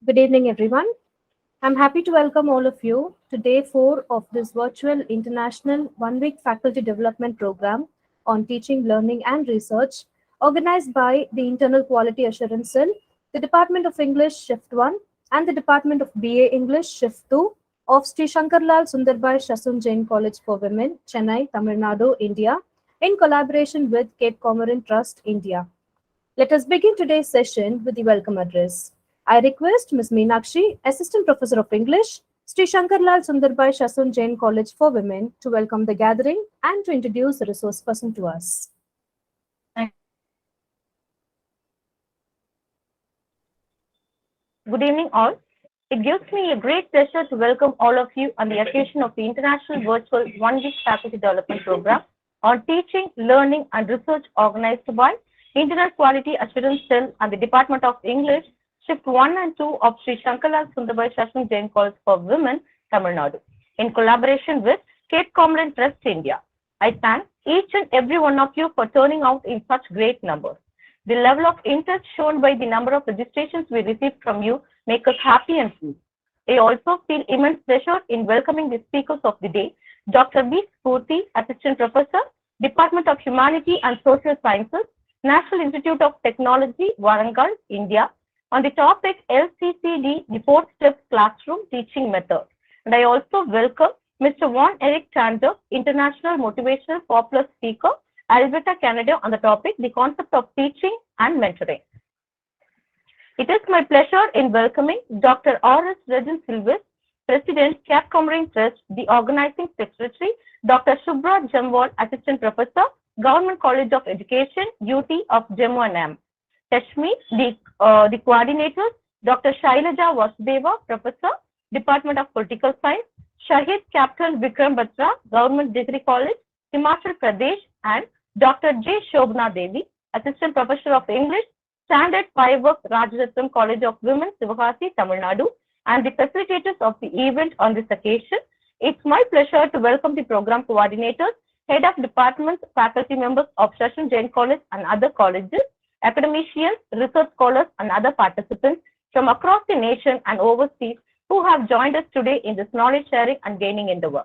Good evening, everyone. I'm happy to welcome all of you to day 4 of this virtual international 1 week faculty development program on teaching, learning, and research organized by the Internal Quality Assurance Cell, the Department of English Shift 1, and the Department of BA English Shift 2 of Sri Shankarlal Sundarbai Shasun Jain College for Women, Chennai, Tamil Nadu, India, in collaboration with Cape Comorin Trust, India. Let us begin today's session with the welcome address. I request Ms. Meenakshi, Assistant Professor of English, Sri Shankarlal Sundarbai Shasun Jain College for Women, to welcome the gathering and to introduce the resource person to us. Good evening, all. It gives me a great pleasure to welcome all of you on the occasion of the International Virtual 1 week Faculty Development Program on Teaching, Learning and Research organized by Internal Quality Assurance Cell and the Department of English, Shift 1 and 2 of Sri Shankarlal Sundarbai Shasun Jain College for Women, Tamil Nadu, in collaboration with Cape Comorin Trust, India. I thank each and every one of you for turning out in such great numbers. The level of interest shown by the number of registrations we received from you make us happy and pleased. I also feel immense pleasure in welcoming the speakers of the day, Dr. B. Spurti, Assistant Professor, Department of Humanity and Social Sciences, National Institute of Technology, Warangal, India, on the topic LCCD, the fourth step classroom teaching method. And I also welcome Mr. Von Eric Tander, International Motivational Popular Speaker, Alberta, Canada, on the topic, the concept of teaching and mentoring. It is my pleasure in welcoming Dr. R.S. Regin Silvis, President, Cape Comorin Trust, the Organizing Secretary, Dr. Shubhra Jamwal, Assistant Professor, Government College of Education, UT of Jammu and M. Tashmi, the coordinators, Dr. Shailaja Vasudeva, Professor, Department of Political Science, Shahid Captain Vikram Batra, Government Degree College, Himachal Pradesh, and Dr. J. Shobna Devi, Assistant Professor of English, Standard 5 of Rajaratnam College of Women, Sivakasi, Tamil Nadu, and the facilitators of the event on this occasion. It's my pleasure to welcome the program coordinators, head of departments, faculty members of Shasun Jain College and other colleges, academicians, research scholars, and other participants from across the nation and overseas who have joined us today in this knowledge sharing and gaining endeavor.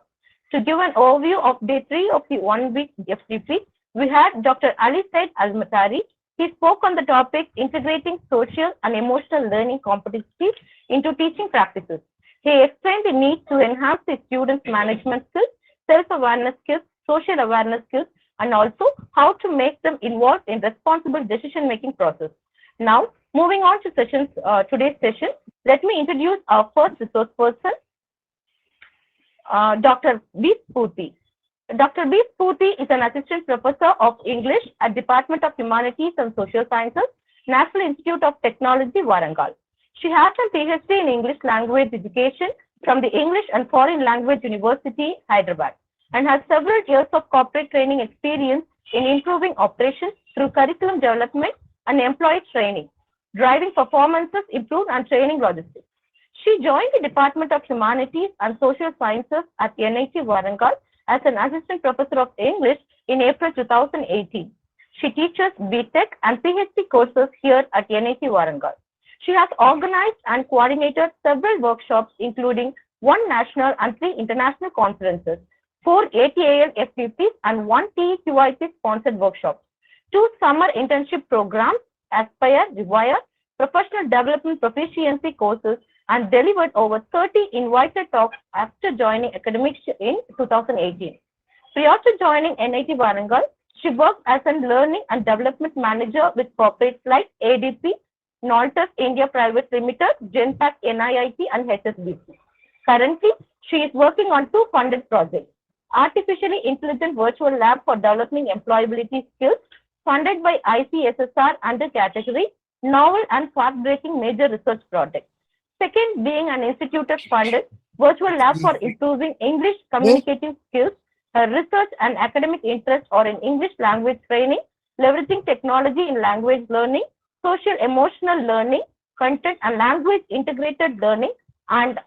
To give an overview of day 3 of the 1 week FTP, we had Dr. Ali Said Al-Matari. He spoke on the topic integrating social and emotional learning competencies into teaching practices. He explained the need to enhance the students' management skills, self-awareness skills, social awareness skills, and also how to make them involved in responsible decision-making process. Now, moving on to today's session, let me introduce our first resource person, Dr. B. Spurti. Dr. B. Spurti is an Assistant Professor of English at Department of Humanities and Social Sciences, National Institute of Technology, Warangal. She has a PhD in English Language Education from the English and Foreign Language University, Hyderabad, and has several years of corporate training experience in improving operations through curriculum development and employee training, driving performances, improved and training logistics. She joined the Department of Humanities and Social Sciences at NIT Warangal as an Assistant Professor of English in April 2018. She teaches BTech and PhD courses here at NIT Warangal. She has organized and coordinated several workshops, including 1 national and 3 international conferences, 4 ATAL FTPs, and 1 TEQIP sponsored workshops, 2 summer internship programs, Aspire, Rewire, professional development proficiency courses, and delivered over 30 invited talks after joining academics in 2018. Prior to joining NIT Warangal, she worked as a learning and development manager with corporates like ADP, Noltus India Private Limited, Genpact NIIT, and HSBC. Currently, she is working on 2 funded projects: Artificially Intelligent Virtual Lab for Developing Employability Skills, funded by ICSSR under category Novel and Path-Breaking Major Research Project. Second, being an institute-funded virtual lab for improving English communicative skills. Her research and academic interests are in English language training, leveraging technology in language learning, social emotional learning, content and language integrated learning, and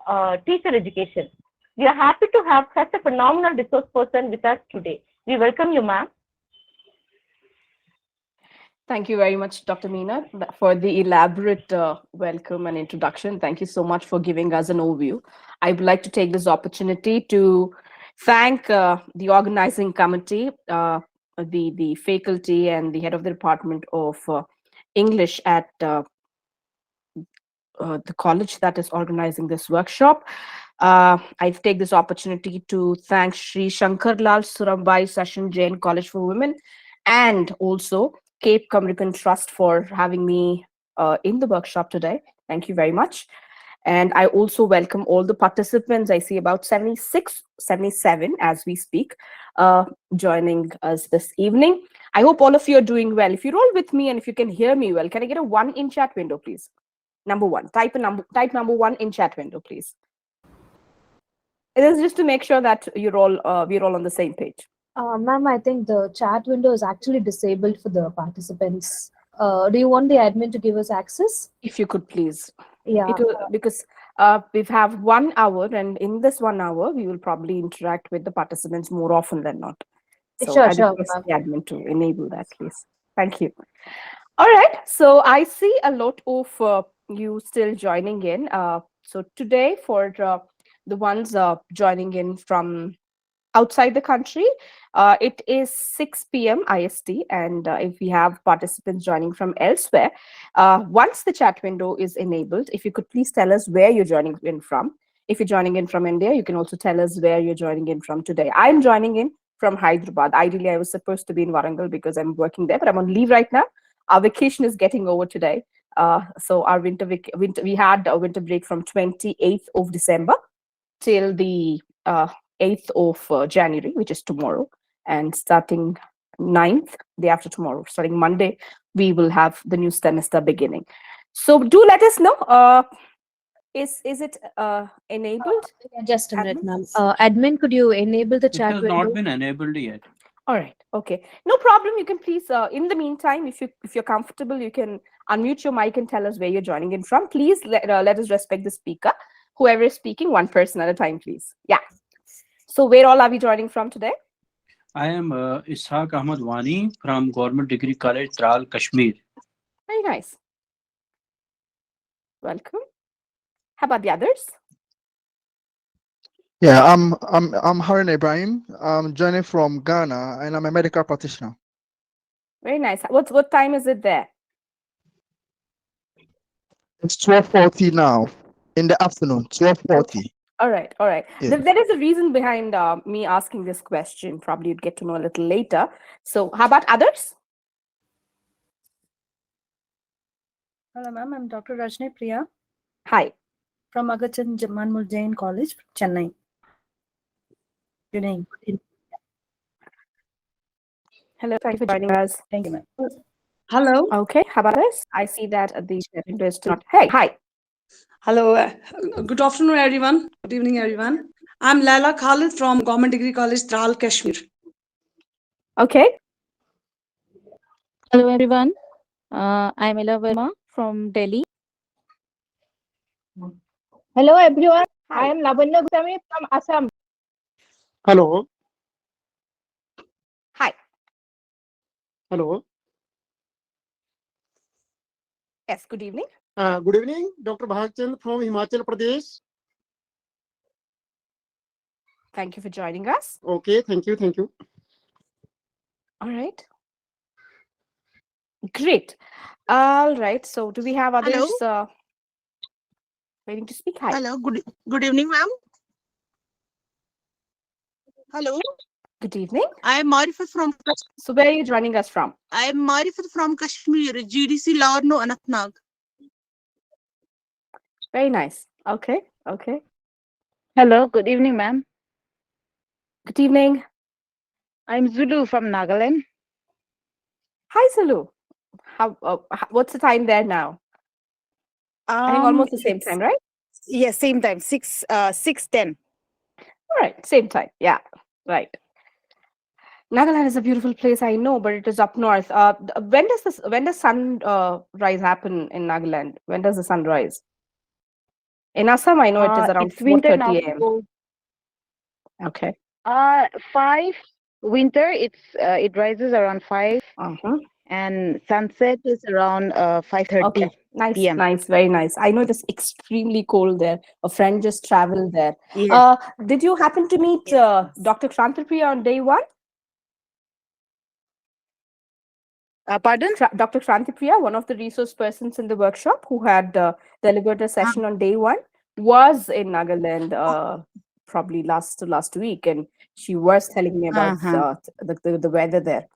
teacher education. We are happy to have such a phenomenal resource person with us today. We welcome you, ma'am. Thank you very much, Dr. Meena, for the elaborate welcome and introduction. Thank you so much for giving us an overview. I would like to take this opportunity to thank the organizing committee, the faculty, and the head of the Department of English at the college that is organizing this workshop. I take this opportunity to thank Sri Shankar Lal Surambai Session Jain College for Women and also Cape Cumbrican Trust for having me in the workshop today. Thank you very much. And I also welcome all the participants. I see about 76, 77 as we speak, joining us this evening. I hope all of you are doing well. If you're all with me and if you can hear me well, can I get a 1 in chat window, please? Number one, type number 1 in chat window, please. It is just to make sure that we're all on the same page. Ma'am, I think the chat window is actually disabled for the participants. Do you want the admin to give us access? If you could please. Yeah. Because we have 1 hour, and in this 1 hour, we will probably interact with the participants more often than not. So Sure, I sure, request ma'am. the admin to enable that, please. Thank you. All right. So I see a lot of you still joining in. So today, for the ones joining in from outside the country, it is 6 p.m. IST. And if we have participants joining from elsewhere, once the chat window is enabled, if you could please tell us where you're joining in from. If you're joining in from India, you can also tell us where you're joining in from today. I'm joining in from Hyderabad. Ideally, I was supposed to be in Warangal because I'm working there, but I'm on leave right now. Our vacation is getting over today. So our we had a winter break from 28th of December till the 8th of January, which is tomorrow. And starting 9th, day after tomorrow, starting Monday, we will have the new semester beginning. So do let us know. Is it enabled? Just a minute, ma'am. Admin, could you enable the It chat has window? not been enabled yet. All right. Okay. No problem. You can please, in the meantime, if you're comfortable, you can unmute your mic and tell us where you're joining in from. Please let us respect the speaker. Whoever is speaking, one person at a time, please. Yeah. So where all are we joining from today? I am Ishaq Ahmad Wani from Government Degree College, Tral, Kashmir. Very nice. Welcome. How about the others? Yeah, I'm Harun Ibrahim. I'm joining from Ghana, and I'm a medical practitioner. Very nice. What time is it there? It's 12:40 now in the afternoon. 12:40. All right. All right. Yeah. There is a reason behind me asking this question. Probably you'd get to know a little later. So how about others? Hello, ma'am. I'm Dr. Rajni Priya Hi. from Agachan Manmul Jain College, Chennai. Good evening. Hello. Thank you for joining us. Thank you, ma'am. Hello. Okay. How about this? I see that the chat window is not. Hey. Hi. Hello. Good afternoon, everyone. Good evening, everyone. I'm Laila Khalid from Government Degree College, Tral, Kashmir. Okay. Hello everyone, I'm Ella Verma from Delhi. Hello everyone, I Hi. am Lavanya Goswami from Assam. Hello. Hi. Hello. Yes. Good evening. Good evening, Dr. Bhagchand from Himachal Pradesh. Thank you for joining us. Okay, thank you, thank you. All right. Great. All right. So do we have others waiting to speak? Hi. Hello, good evening, ma'am. Hello, Good evening. I am Marifat from So where are you joining us from? Kashmir, GDC Larno, Anantnag. Very nice. Okay. Okay. Hello, good evening, ma'am. Good evening. I'm Zulu from Nagaland. Hi, Zulu. What's the time there now? I think almost the same time, right? Yes, same time, 6:10. All right. Same time. Yeah. Right. Nagaland is a beautiful place, I know, but it is up north. When does sun rise happen in Nagaland? When does the sun rise? In Assam, I know it is around It's winter now. 4:30 a.m. Okay. 5 winter. It rises around 5. Uh-huh. and sunset is around 5:30 Okay, nice, p.m. nice, very nice. I know it is extremely cold there. A friend just traveled there. Yes. Did you happen to meet Dr. Krantipriya on day one? Pardon? Dr. Krantipriya, one of the resource persons in the workshop who had delivered a session on day one, was in Nagaland probably last week, and she was telling me about the weather there.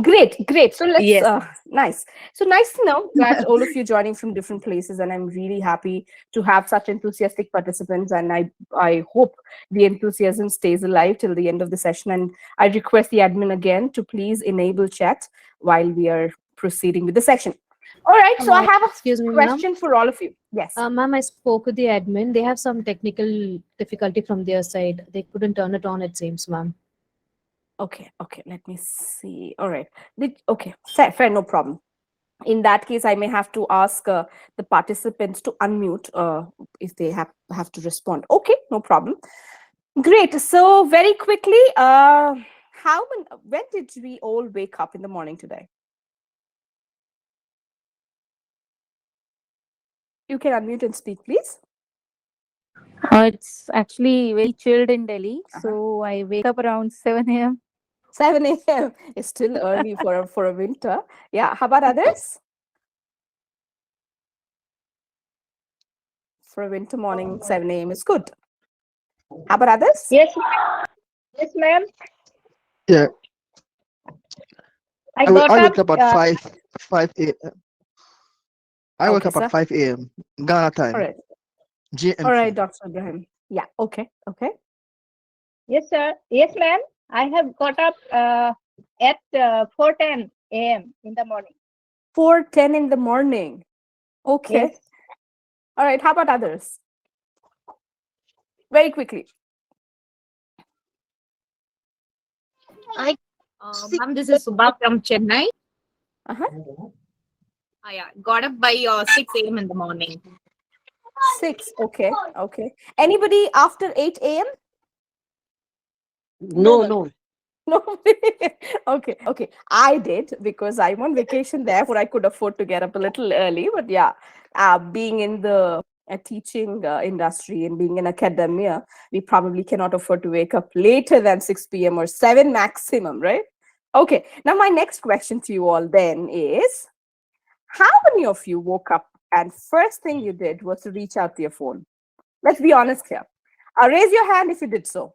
Great. So let's Yes. nice. So nice to know that all of you joining from different places, and I'm really happy to have such enthusiastic participants. And I hope the enthusiasm stays alive till the end of the session. And I request the admin again to please enable chat while we are proceeding with the session. All right. So I have a Excuse me, question for all of you. Yes. Ma'am, I spoke with the admin. They have some technical difficulty from their side. They couldn't turn it on, it seems, ma'am. Okay, let me see. All right. Okay, fair, no problem. In that case, I may have to ask the participants to unmute if they have to respond. Okay, no problem. Great. So very quickly, when did we all wake up in the morning today? You can unmute and speak, please. It's actually very chilled in Delhi, so I wake up around 7 a.m. 7 a.m. is still early for a winter. Yeah. How about others? For a winter morning, 7 a.m. is good. How about others? Yes, ma'am. Yeah. I I got wake up. up at 5 a.m. I wake Okay, up sir. at 5 a.m. Ghana time. All right. GMT. All right, Dr. Ibrahim. Yeah. Okay. Yes, sir. Yes, ma'am. I have got up at 4:10 a.m. in the morning. 4:10 in the morning. Okay. Yes. All right. How about others? Very quickly. Ma'am, this is Subha from Chennai. Yeah, got up by 6 a.m. in the morning. 6. Okay. Anybody after 8 a.m.? No. No. Okay. I did because I'm on vacation, therefore I could afford to get up a little early. But yeah, being in the teaching industry and being in academia, we probably cannot afford to wake up later than 6 p.m. or 7 maximum, right? Okay. Now my next question to you all then is, how many of you woke up and first thing you did was to reach out to your phone? Let's be honest here. Raise your hand if you did so.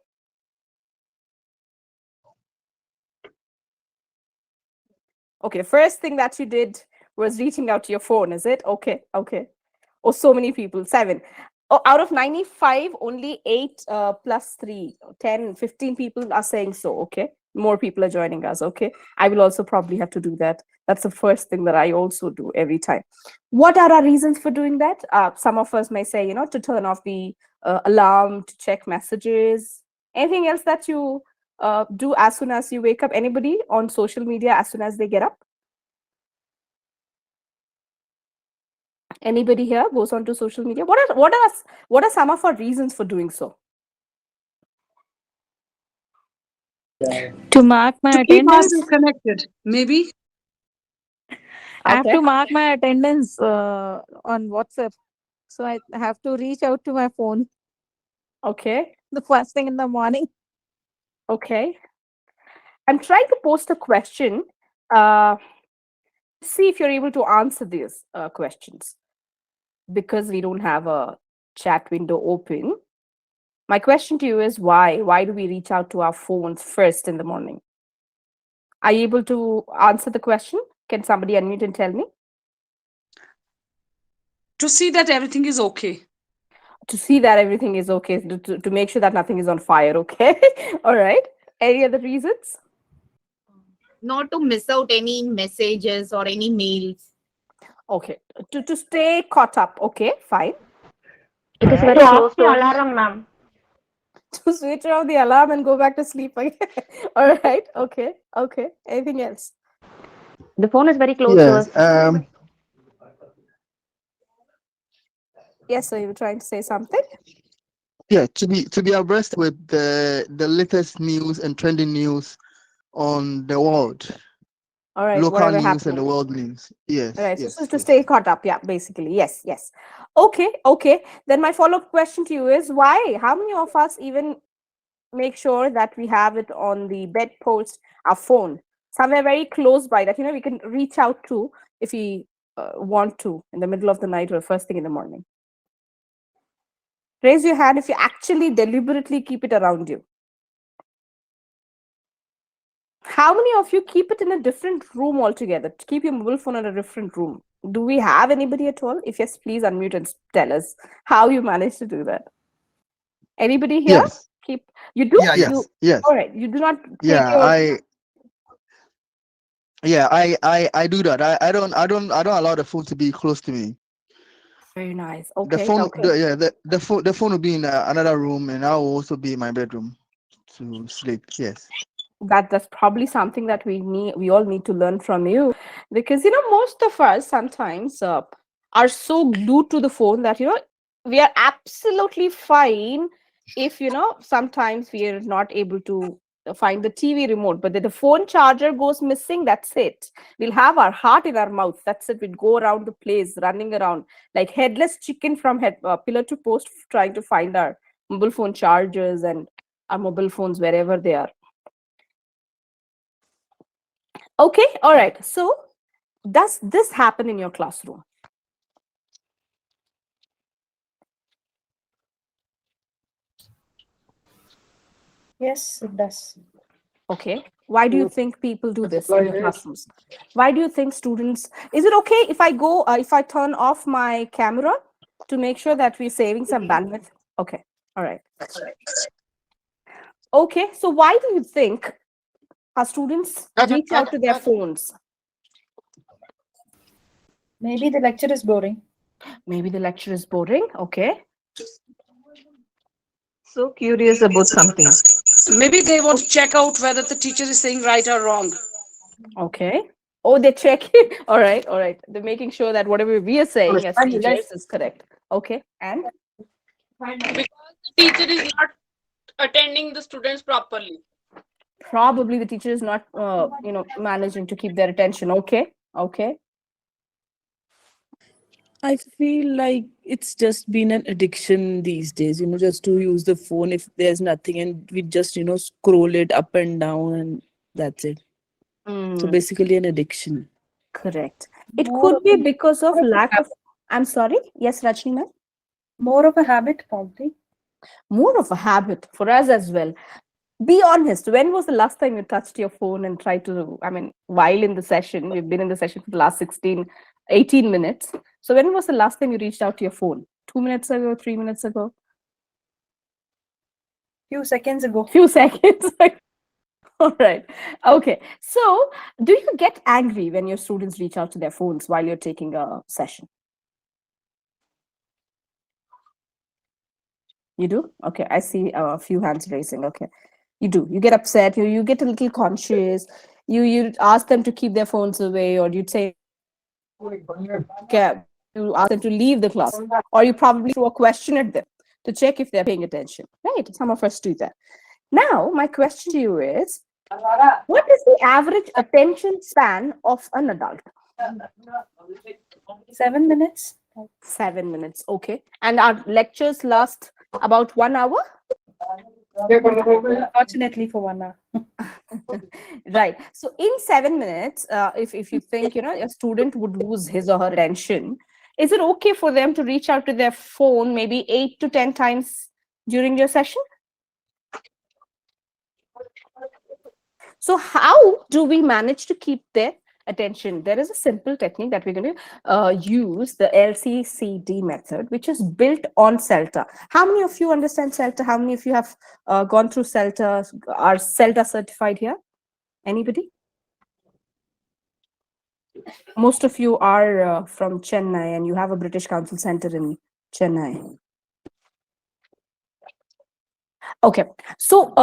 Okay, first thing that you did was reaching out to your phone, is it? Okay. Oh, so many people, 7. Oh, out of 95, only 8 plus 3, 10, 15 people are saying so, okay? More people are joining us, okay? I will also probably have to do that. That's the first thing that I also do every time. What are our reasons for doing that? Some of us may say, to turn off the alarm, to check messages. Anything else that you do as soon as you wake up? Anybody on social media as soon as they get up? Anybody here goes on to social media? What are some of our reasons for doing so? To mark my Keep attendance. ourselves connected, maybe. I have to mark my attendance on WhatsApp. So I have to reach out to my phone. Okay. The first thing in the morning. Okay. I'm trying to post a question. See if you're able to answer these questions. Because we don't have a chat window open. My question to you is why? Why do we reach out to our phones first in the morning? Are you able to answer the question? Can somebody unmute and tell me? To see that everything is okay. To see that everything is okay, to make sure that nothing is on fire, okay? All right. Any other reasons? Not to miss out any messages or any mails. Okay. To stay caught up, okay, fine. It is very close to alarm, ma'am. To switch off the alarm and go back to sleep again. All right. Okay. Anything else? The phone is very close to us. Yes, so you were trying to say something? Yeah, to be abreast with the latest news and trending news on the world. All right. local Whatever news happened. and the world news. Yes, Right. So yes, this is to yes. stay caught up. Yeah, basically. Yes, yes. Okay, okay. Then my follow-up question to you is why? How many of us even make sure that we have it on the bedpost, our phone, somewhere very close by that, we can reach out to if we want to in the middle of the night or first thing in the morning? Raise your hand if you actually deliberately keep it around you. How many of you keep it in a different room altogether? Keep your mobile phone in a different room. Do we have anybody at all? If yes, please unmute and tell us how you manage to do that. Anybody here? Yes. You do? Yes. You, Yes. all right. You do not take Yeah, your I do that. I don't allow the phone to be close to me. very nice. The Okay. phone, Okay. the phone will be in another room, and I will also be in my bedroom to sleep. Yes. That's probably something that we all need to learn from you, because most of us sometimes are so glued to the phone that we are absolutely fine if sometimes we are not able to find the TV remote, but the phone charger goes missing. That's it. We'll have our heart in our mouth. That's it. We'd go around the place running around like headless chicken from pillar to post, trying to find our mobile phone chargers and our mobile phones wherever they are. Okay, all right. So, does this happen in your classroom? Yes, it does. Okay. Why do you think people do this in your classrooms? Why do you think students? Is it okay if I go, if I turn off my camera to make sure that we're saving some bandwidth? Okay, all right. Okay, so why do you think our students reach out to their phones? Maybe the lecture is boring. Maybe the lecture is boring. Okay. So curious about something. Maybe they want to check out whether the teacher is saying right or wrong. Okay. Oh, they check it. All right, all right. They're making sure that whatever we are saying as teachers is correct. Okay, and Because the teacher is not attending the students properly. probably the teacher is not managing to keep their attention. Okay, okay. I feel like it's just been an addiction these days, just to use the phone if there's nothing, and we just, scroll it up and down, and that's it. So basically an addiction. Correct. It could be because of lack of, I'm sorry. Yes, Rajni ma'am. More of a habit, probably. More of a habit for us as well. Be honest. When was the last time you touched your phone and tried to, while in the session, we've been in the session for the last 18 minutes. So when was the last time you reached out to your phone? 2 minutes ago, 3 minutes ago? Few seconds ago. Few seconds ago. All right. Okay. So do you get angry when your students reach out to their phones while you're taking a session? You do? Okay. I see a few hands raising. Okay. You do. You get upset. You get a little conscious. You ask them to keep their phones away, or you'd say, okay, you ask them to leave the class, or you probably throw a question at them to check if they're paying attention. Right? Some of us do that. Now, my question to you is, what is the average attention span of an adult? 7 minutes. 7 minutes. Okay. And our lectures last about 1 hour? Unfortunately, for 1 hour. Right. So in 7 minutes, if you think a student would lose his or her attention, is it okay for them to reach out to their phone maybe 8 to 10 times during your session? So how do we manage to keep their attention? There is a simple technique that we're going to use, the LCCD method, which is built on CELTA. How many of you understand CELTA? How many of you have gone through CELTA, are CELTA certified here? Anybody? Most of you are from Chennai, and you have a British Council Center in Chennai. Okay, so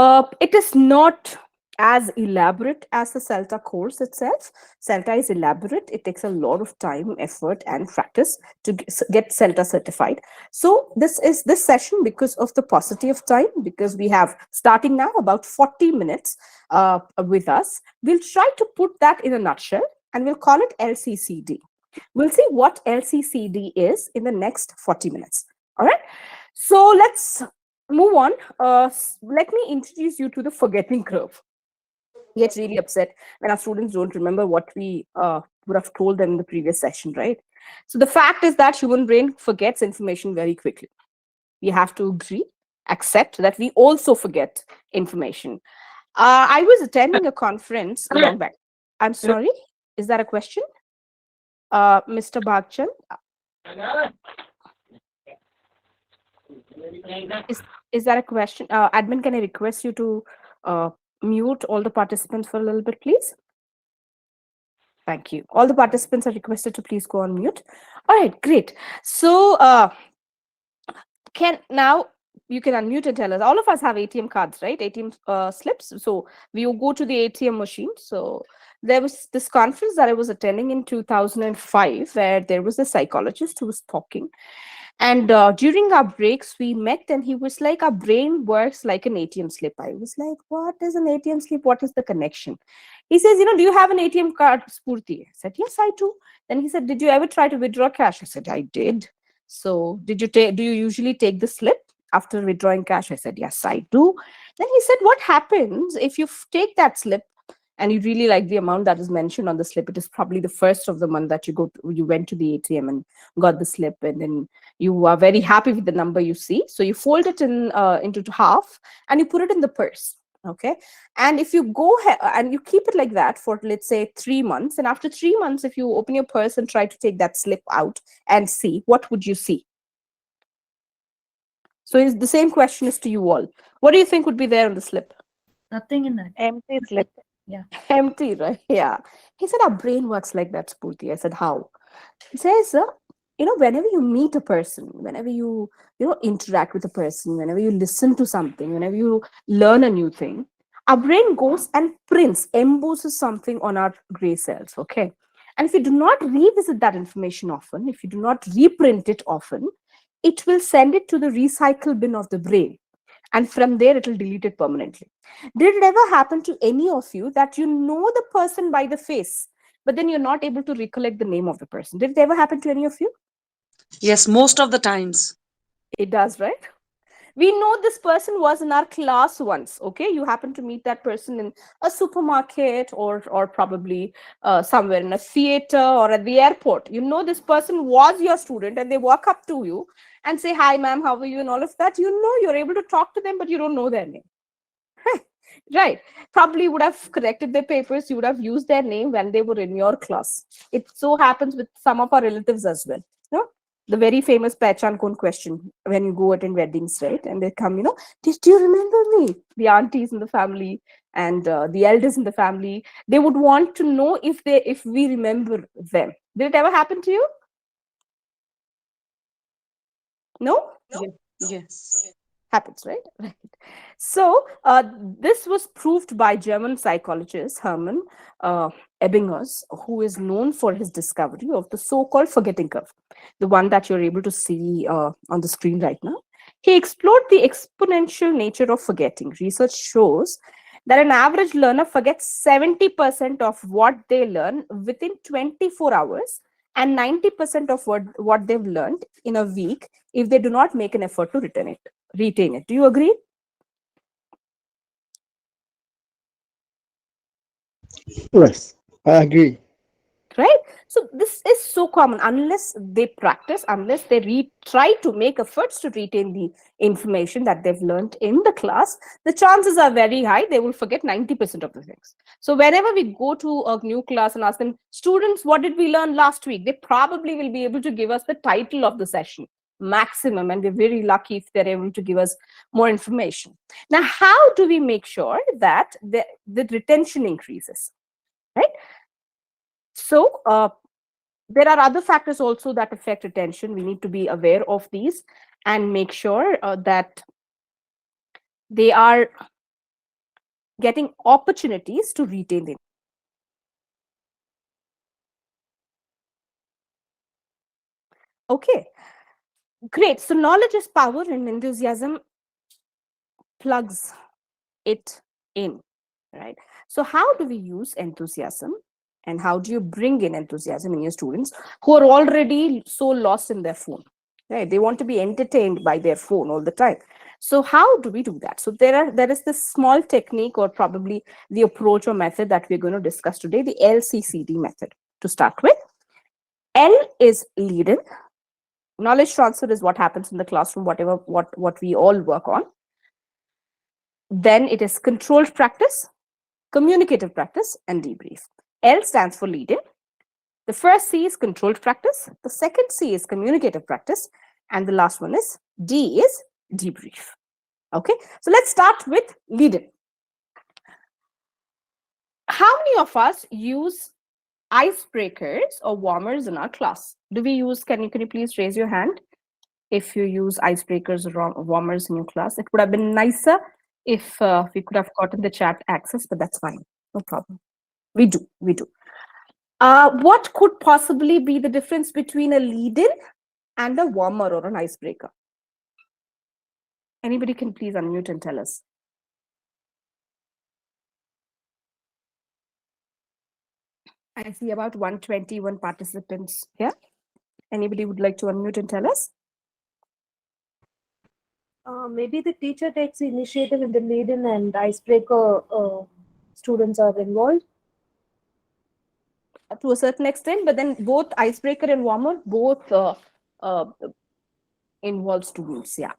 it is not as elaborate as the CELTA course itself. CELTA is elaborate. It takes a lot of time, effort, and practice to get CELTA certified. So this session, because of the paucity of time, because we have starting now about 40 minutes with us, we'll try to put that in a nutshell and we'll call it LCCD. We'll see what LCCD is in the next 40 minutes. All right. So let's move on. Let me introduce you to the forgetting curve. Get really upset when our students don't remember what we would have told them in the previous session, right? So the fact is that human brain forgets information very quickly. We have to agree, accept that we also forget information. I was attending a conference a long back. I'm sorry, is that a question? Mr. Bhagchan? Is that a question? Admin, can I request you to mute all the participants for a little bit, please? Thank you. All the participants are requested to please go on mute. All right, great. So now you can unmute and tell us. All of us have ATM cards, right? ATM slips. So we will go to the ATM machine. So there was this conference that I was attending in 2005 where there was a psychologist who was talking. And during our breaks, we met and he was like, our brain works like an ATM slip. I was like, what is an ATM slip? What is the connection? He says, do you have an ATM card, Spurti? I said, yes, I do. Then he said, did you ever try to withdraw cash? I said, I did. So do you usually take the slip after withdrawing cash? I said, yes, I do. Then he said, what happens if you take that slip and you really like the amount that is mentioned on the slip? It is probably the first of the month that you went to the ATM and got the slip, and then you are very happy with the number you see. So you fold it into half and you put it in the purse. Okay. And if you go and you keep it like that for, let's say, 3 months, and after 3 months, if you open your purse and try to take that slip out and see, what would you see? So the same question is to you all. What do you think would be there on the slip? Nothing in that. Empty slip. Yeah. Empty, right? Yeah. He said, our brain works like that, Spurti. I said, how? He says, whenever you meet a person, whenever you interact with a person, whenever you listen to something, whenever you learn a new thing, our brain goes and embosses something on our gray cells. Okay. And if you do not revisit that information often, if you do not reprint it often, it will send it to the recycle bin of the brain. And from there, it will delete it permanently. Did it ever happen to any of you that you know the person by the face, but then you're not able to recollect the name of the person? Did it ever happen to any of you? Yes, most of the times. It does, right? We know this person was in our class once, okay? You happen to meet that person in a supermarket or probably somewhere in a theater or at the airport. You know this person was your student and they walk up to you and say, hi, ma'am, how are you? And all of that. You know you're able to talk to them, but you don't know their name. Right. Probably would have corrected their papers. You would have used their name when they were in your class. It so happens with some of our relatives as well. The very famous Pehchan Kon question when you go attend weddings, right? And they come, do you remember me? The aunties in the family and the elders in the family, they would want to know if we remember them. Did it ever happen to you? No? Yes. Happens, right? Right. So this was proved by German psychologist Hermann Ebbinghaus, who is known for his discovery of the so-called forgetting curve, the one that you're able to see on the screen right now. He explored the exponential nature of forgetting. Research shows that an average learner forgets 70% of what they learn within 24 hours and 90% of what they've learned in a week if they do not make an effort to retain it. Do you agree? Yes, I agree. Right? So this is so common. Unless they practice, unless they try to make efforts to retain the information that they've learned in the class, the chances are very high they will forget 90% of the things. So whenever we go to a new class and ask them, students, what did we learn last week? They probably will be able to give us the title of the session maximum, and we're very lucky if they're able to give us more information. Now, how do we make sure that the retention increases, right? So there are other factors also that affect retention. We need to be aware of these and make sure that they are getting opportunities to retain the. Okay, great. So knowledge is power and enthusiasm plugs it in, right? So how do we use enthusiasm, and how do you bring in enthusiasm in your students who are already so lost in their phone, right? They want to be entertained by their phone all the time. So how do we do that? So there is this small technique, or probably the approach or method that we're going to discuss today, the LCCD method. To start with, L is lead in. Knowledge transfer is what happens in the classroom, whatever what we all work on. Then it is controlled practice, communicative practice, and debrief. L stands for lead in. The first C is controlled practice. The second C is communicative practice. And the last one is D is debrief. Okay, so let's start with lead in. How many of us use icebreakers or warmers in our class? Do we use, can you please raise your hand if you use icebreakers or warmers in your class? It would have been nicer if we could have gotten the chat access, but that's fine, no problem. We do. What could possibly be the difference between a lead-in and a warmer or an icebreaker? Anybody can please unmute and tell us. I see about 121 participants here. Anybody would like to unmute and tell us? Maybe the teacher takes the initiative in the lead-in and icebreaker students are involved. To a certain extent, but then both icebreaker and warmer, both involve students, yeah.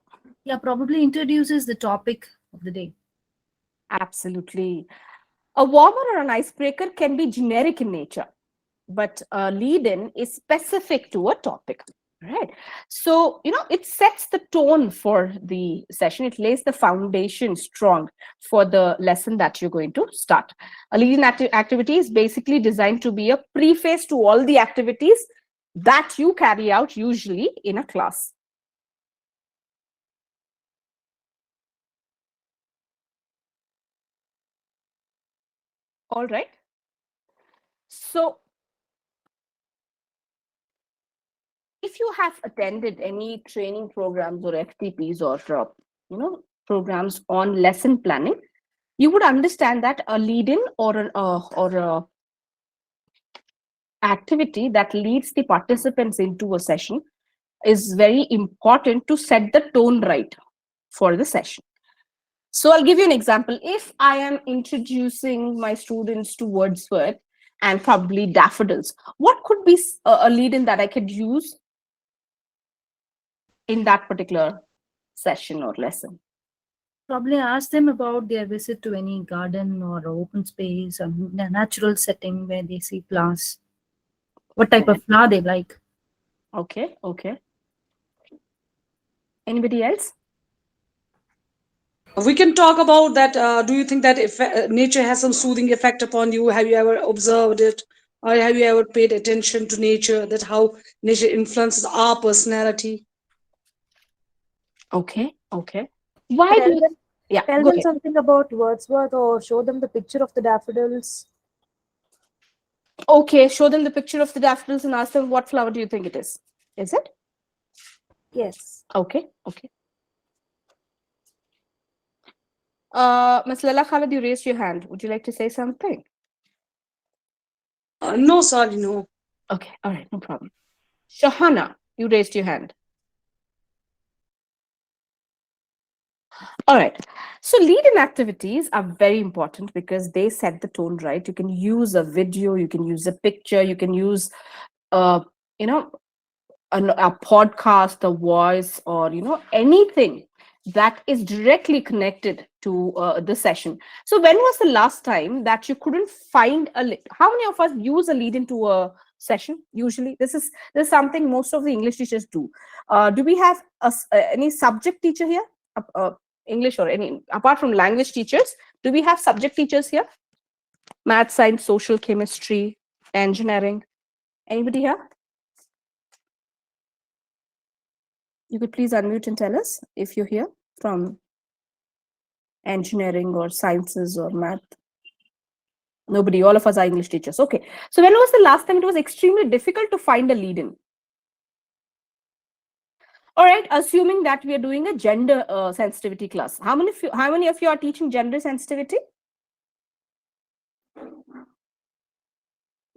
Yeah, probably introduces the topic of the day. Absolutely. A warmer or an icebreaker can be generic in nature, but a lead-in is specific to a topic, right? So, it sets the tone for the session. It lays the foundation strong for the lesson that you're going to start. A lead-in activity is basically designed to be a preface to all the activities that you carry out usually in a class. All right. So if you have attended any training programs or FTPs or programs on lesson planning, you would understand that a lead-in or a activity that leads the participants into a session is very important to set the tone right for the session. So I'll give you an example. If I am introducing my students to Wordsworth and probably daffodils, what could be a lead-in that I could use in that particular session or lesson? Probably ask them about their visit to any garden or open space or a natural setting where they see flowers. What type of flower they like. Okay. Anybody else? We can talk about that. Do you think that if nature has some soothing effect upon you? Have you ever observed it, or have you ever paid attention to nature? That how nature influences our personality? Okay. Why do you? Tell them something about Wordsworth or show them the picture of the daffodils. Okay, show them the picture of the daffodils and ask them what flower do you think it is? Is it? Yes. Okay. Ms. Lala Khalid, you raised your hand. Would you like to say something? No, sorry, no. Okay, all right, no problem. Shahana, you raised your hand. All right. So lead-in activities are very important because they set the tone right. You can use a video, you can use a picture, you can use, a podcast, a voice, or anything that is directly connected to the session. So when was the last time that you couldn't find how many of us use a lead-in to a session? Usually, this is something most of the English teachers do. Do we have any subject teacher here? English or any, apart from language teachers, do we have subject teachers here? Math, science, social, chemistry, engineering. Anybody here? You could please unmute and tell us if you're here from engineering or sciences or math? Nobody, all of us are English teachers. Okay. So when was the last time it was extremely difficult to find a lead-in? All right, assuming that we are doing a gender sensitivity class. How many of you are teaching gender sensitivity?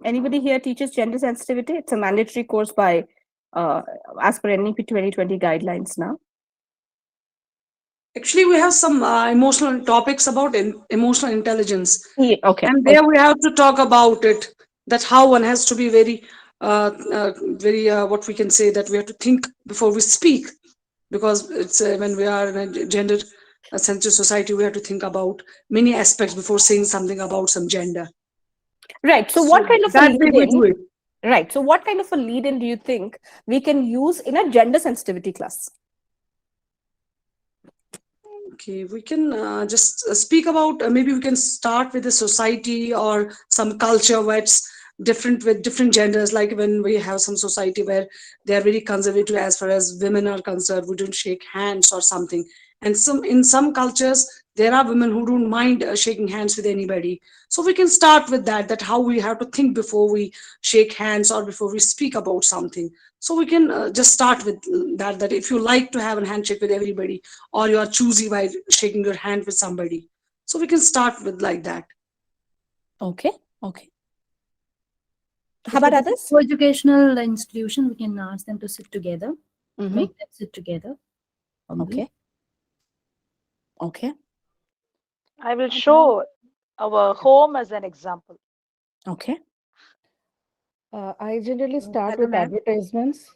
Anybody here teaches gender sensitivity? It's a mandatory course by as per NEP 2020 guidelines now. Actually, we have some emotional topics about emotional intelligence. Yeah, okay. And there we have to talk about it, that how one has to be very, what we can say, that we have to think before we speak. Because it's when we are in a gender sensitive society, we have to think about many aspects before saying something about some gender. Right. So what kind of a that way we do lead-in? it. Right. So what kind of a lead-in do you think we can use in a gender sensitivity class? Okay, we can just speak about, maybe we can start with the society or some culture where it's different with different genders. Like when we have some society where they are very conservative as far as women are concerned, we don't shake hands or something. And in some cultures, there are women who don't mind shaking hands with anybody. So we can start with that how we have to think before we shake hands or before we speak about something. So we can just start with that if you like to have a handshake with everybody, or you are choosy by shaking your hand with somebody. So we can start with like that. Okay. Okay. How about others? For educational institution, we can ask them to sit together, make them sit together. Okay. Okay. I will show our home as an example. Okay. I generally start Hello, with ma'am. advertisements.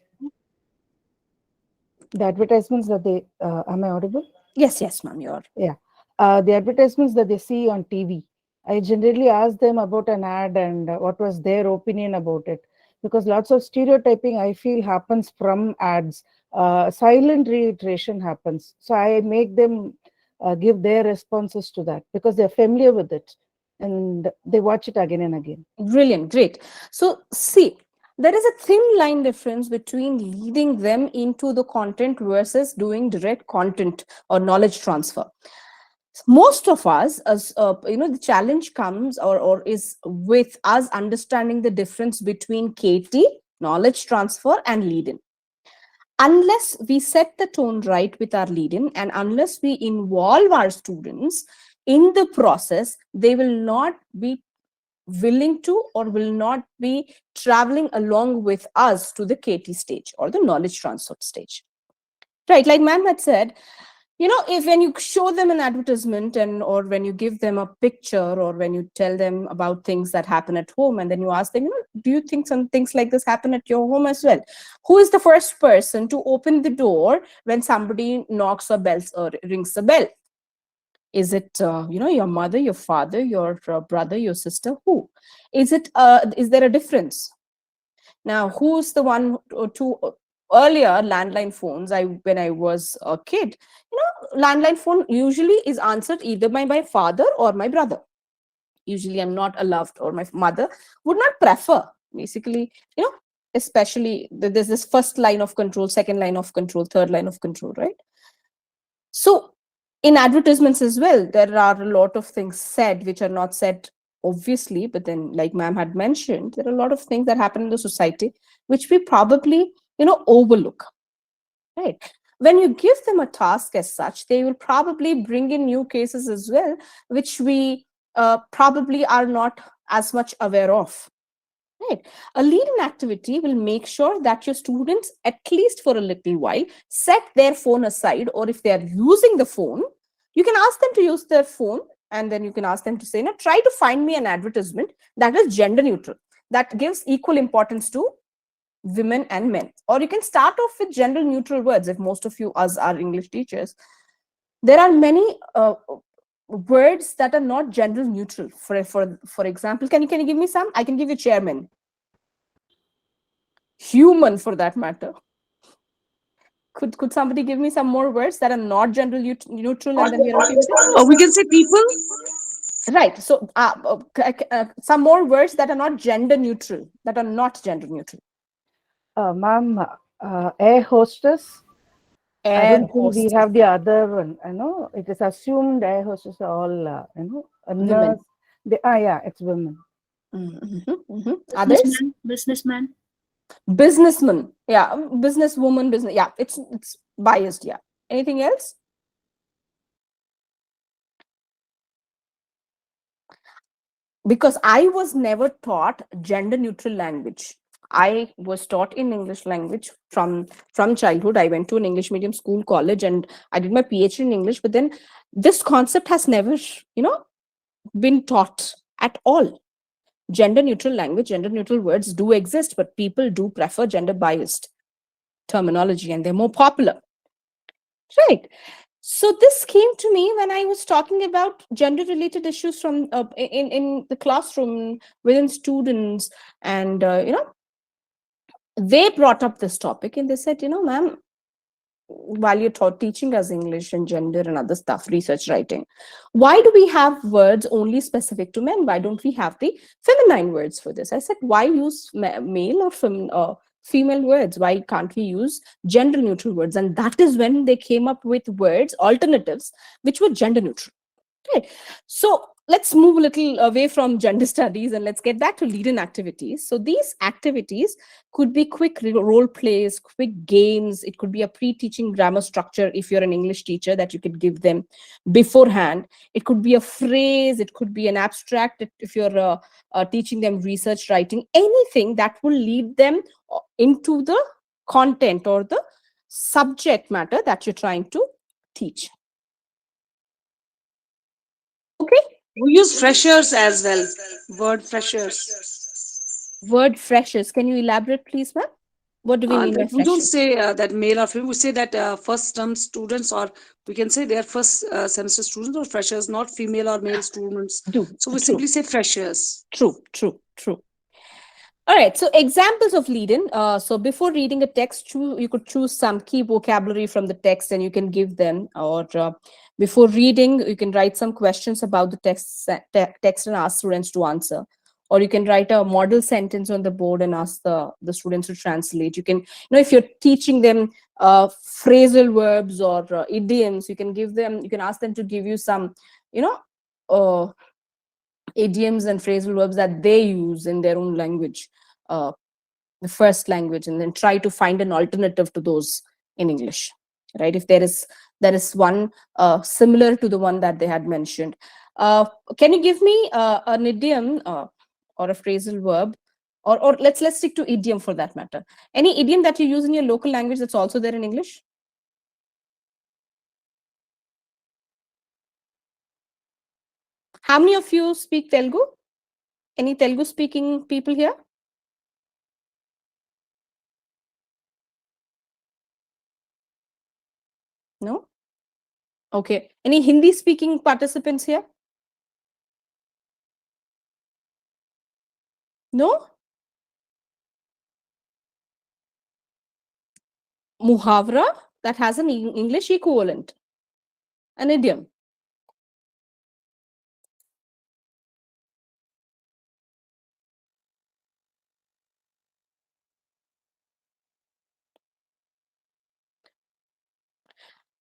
The advertisements that they, am I audible? Yes, yes, ma'am, you're. Yeah. The advertisements that they see on TV. I generally ask them about an ad and what was their opinion about it. Because lots of stereotyping, I feel, happens from ads. Silent reiteration happens. So I make them give their responses to that because they're familiar with it and they watch it again and again. Brilliant, great. So see, there is a thin line difference between leading them into the content versus doing direct content or knowledge transfer. Most of us, as the challenge comes or is with us understanding the difference between KT, knowledge transfer, and lead-in. Unless we set the tone right with our lead-in and unless we involve our students in the process, they will not be willing to or will not be traveling along with us to the KT stage or the knowledge transfer stage. Right, like ma'am had said, if when you show them an advertisement or when you give them a picture or when you tell them about things that happen at home and then you ask them, do you think some things like this happen at your home as well? Who is the first person to open the door when somebody knocks or bells or rings the bell? Is it, your mother, your father, your brother, your sister? Who? Is there a difference? Now, who's the one to earlier landline phones? When I was a kid, landline phone usually is answered either by my father or my brother. Usually I'm not allowed, or my mother would not prefer, basically, especially there's this first line of control, second line of control, third line of control, right? So in advertisements as well, there are a lot of things said which are not said obviously, but then like ma'am had mentioned, there are a lot of things that happen in the society which we probably overlook, right? When you give them a task as such, they will probably bring in new cases as well, which we probably are not as much aware of, right? A lead-in activity will make sure that your students, at least for a little while, set their phone aside, or if they are using the phone, you can ask them to use their phone and then you can ask them to say, try to find me an advertisement that is gender neutral, that gives equal importance to women and men. Or you can start off with gender neutral words. If most of you us are English teachers, there are many words that are not gender neutral. For example, can you give me some? I can give you chairman, human, for that matter. Could somebody give me some more words that are not gender neutral and then we are okay with it? We can say people. Right. So some more words that are not gender neutral, Ma'am, air hostess. I Air don't think we hostess. have the other one. It is assumed air hostess are all, a Women. nurse. Yeah, it's women. Others? Businessman. Businessman. Yeah, businesswoman, business. Yeah, it's biased. Yeah. Anything else? Because I was never taught gender neutral language. I was taught in English language from childhood. I went to an English medium school, college, and I did my PhD in English. But then this concept has never, been taught at all. Gender neutral language, gender neutral words do exist, but people do prefer gender biased terminology, and they're more popular. Right. So this came to me when I was talking about gender related issues from in the classroom within students, and they brought up this topic and they said, ma'am, while you're teaching us English and gender and other stuff, research writing, why do we have words only specific to men? Why don't we have the feminine words for this? I said, why use male or female words? Why can't we use gender neutral words? And that is when they came up with words, alternatives, which were gender neutral. Okay, so let's move a little away from gender studies and let's get back to lead-in activities. So these activities could be quick role plays, quick games. It could be a pre-teaching grammar structure if you're an English teacher that you could give them beforehand. It could be a phrase. It could be an abstract if you're teaching them research writing. Anything that will lead them into the content or the subject matter that you're trying to teach. Okay. We use freshers as well. Word freshers. Word freshers. Can you elaborate, please, ma'am? What do we mean by We don't freshers? say that male or female. We say that first term students, or we can say they are first semester students or freshers, not female or male students. So we simply say freshers. True. All right, so examples of lead-in. So before reading a text, you could choose some key vocabulary from the text and you can give them. Or before reading, you can write some questions about the text and ask students to answer. Or you can write a model sentence on the board and ask the students to translate. You can, if you're teaching them phrasal verbs or idioms, you can ask them to give you some, idioms and phrasal verbs that they use in their own language, the first language, and then try to find an alternative to those in English, right? If there is one similar to the one that they had mentioned. Can you give me an idiom or a phrasal verb, or let's stick to idiom for that matter. Any idiom that you use in your local language that's also there in English? How many of you speak Telugu? Any Telugu speaking people here? No? Okay. Any Hindi speaking participants here? No? Muhavra, that has an English equivalent, an idiom.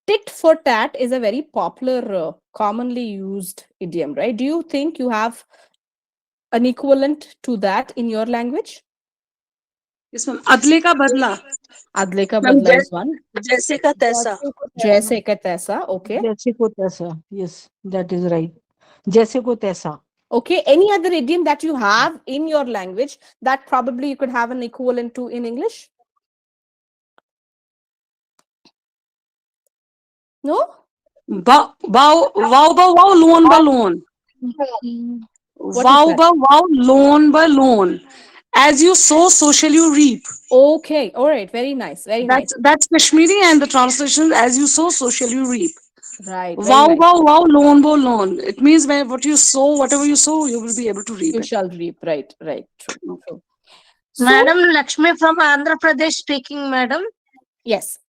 Tit for tat is a very popular, commonly used idiom, right? Do you think you have an equivalent to that in your language? Yes, ma'am. Adle ka badla. Adle ka badla is one. Jaise ka taisa. Jaise ka taisa, okay. Jaise ko taisa. Yes, that is right. Jaise ko taisa. Okay, any other idiom that you have in your language that probably you could have an equivalent to in English? No? Wow, loan by loan. Wow, loan by loan. As you sow, so shall you reap. Okay, all right, very nice, very nice. That's Kashmiri, and the translation, as you sow, so shall you reap. Right. Wow, loan. It means what you sow, whatever you sow, you will be able to reap. You shall reap, right. True. So, Madam Lakshmi from Andhra Pradesh speaking, madam. Yes.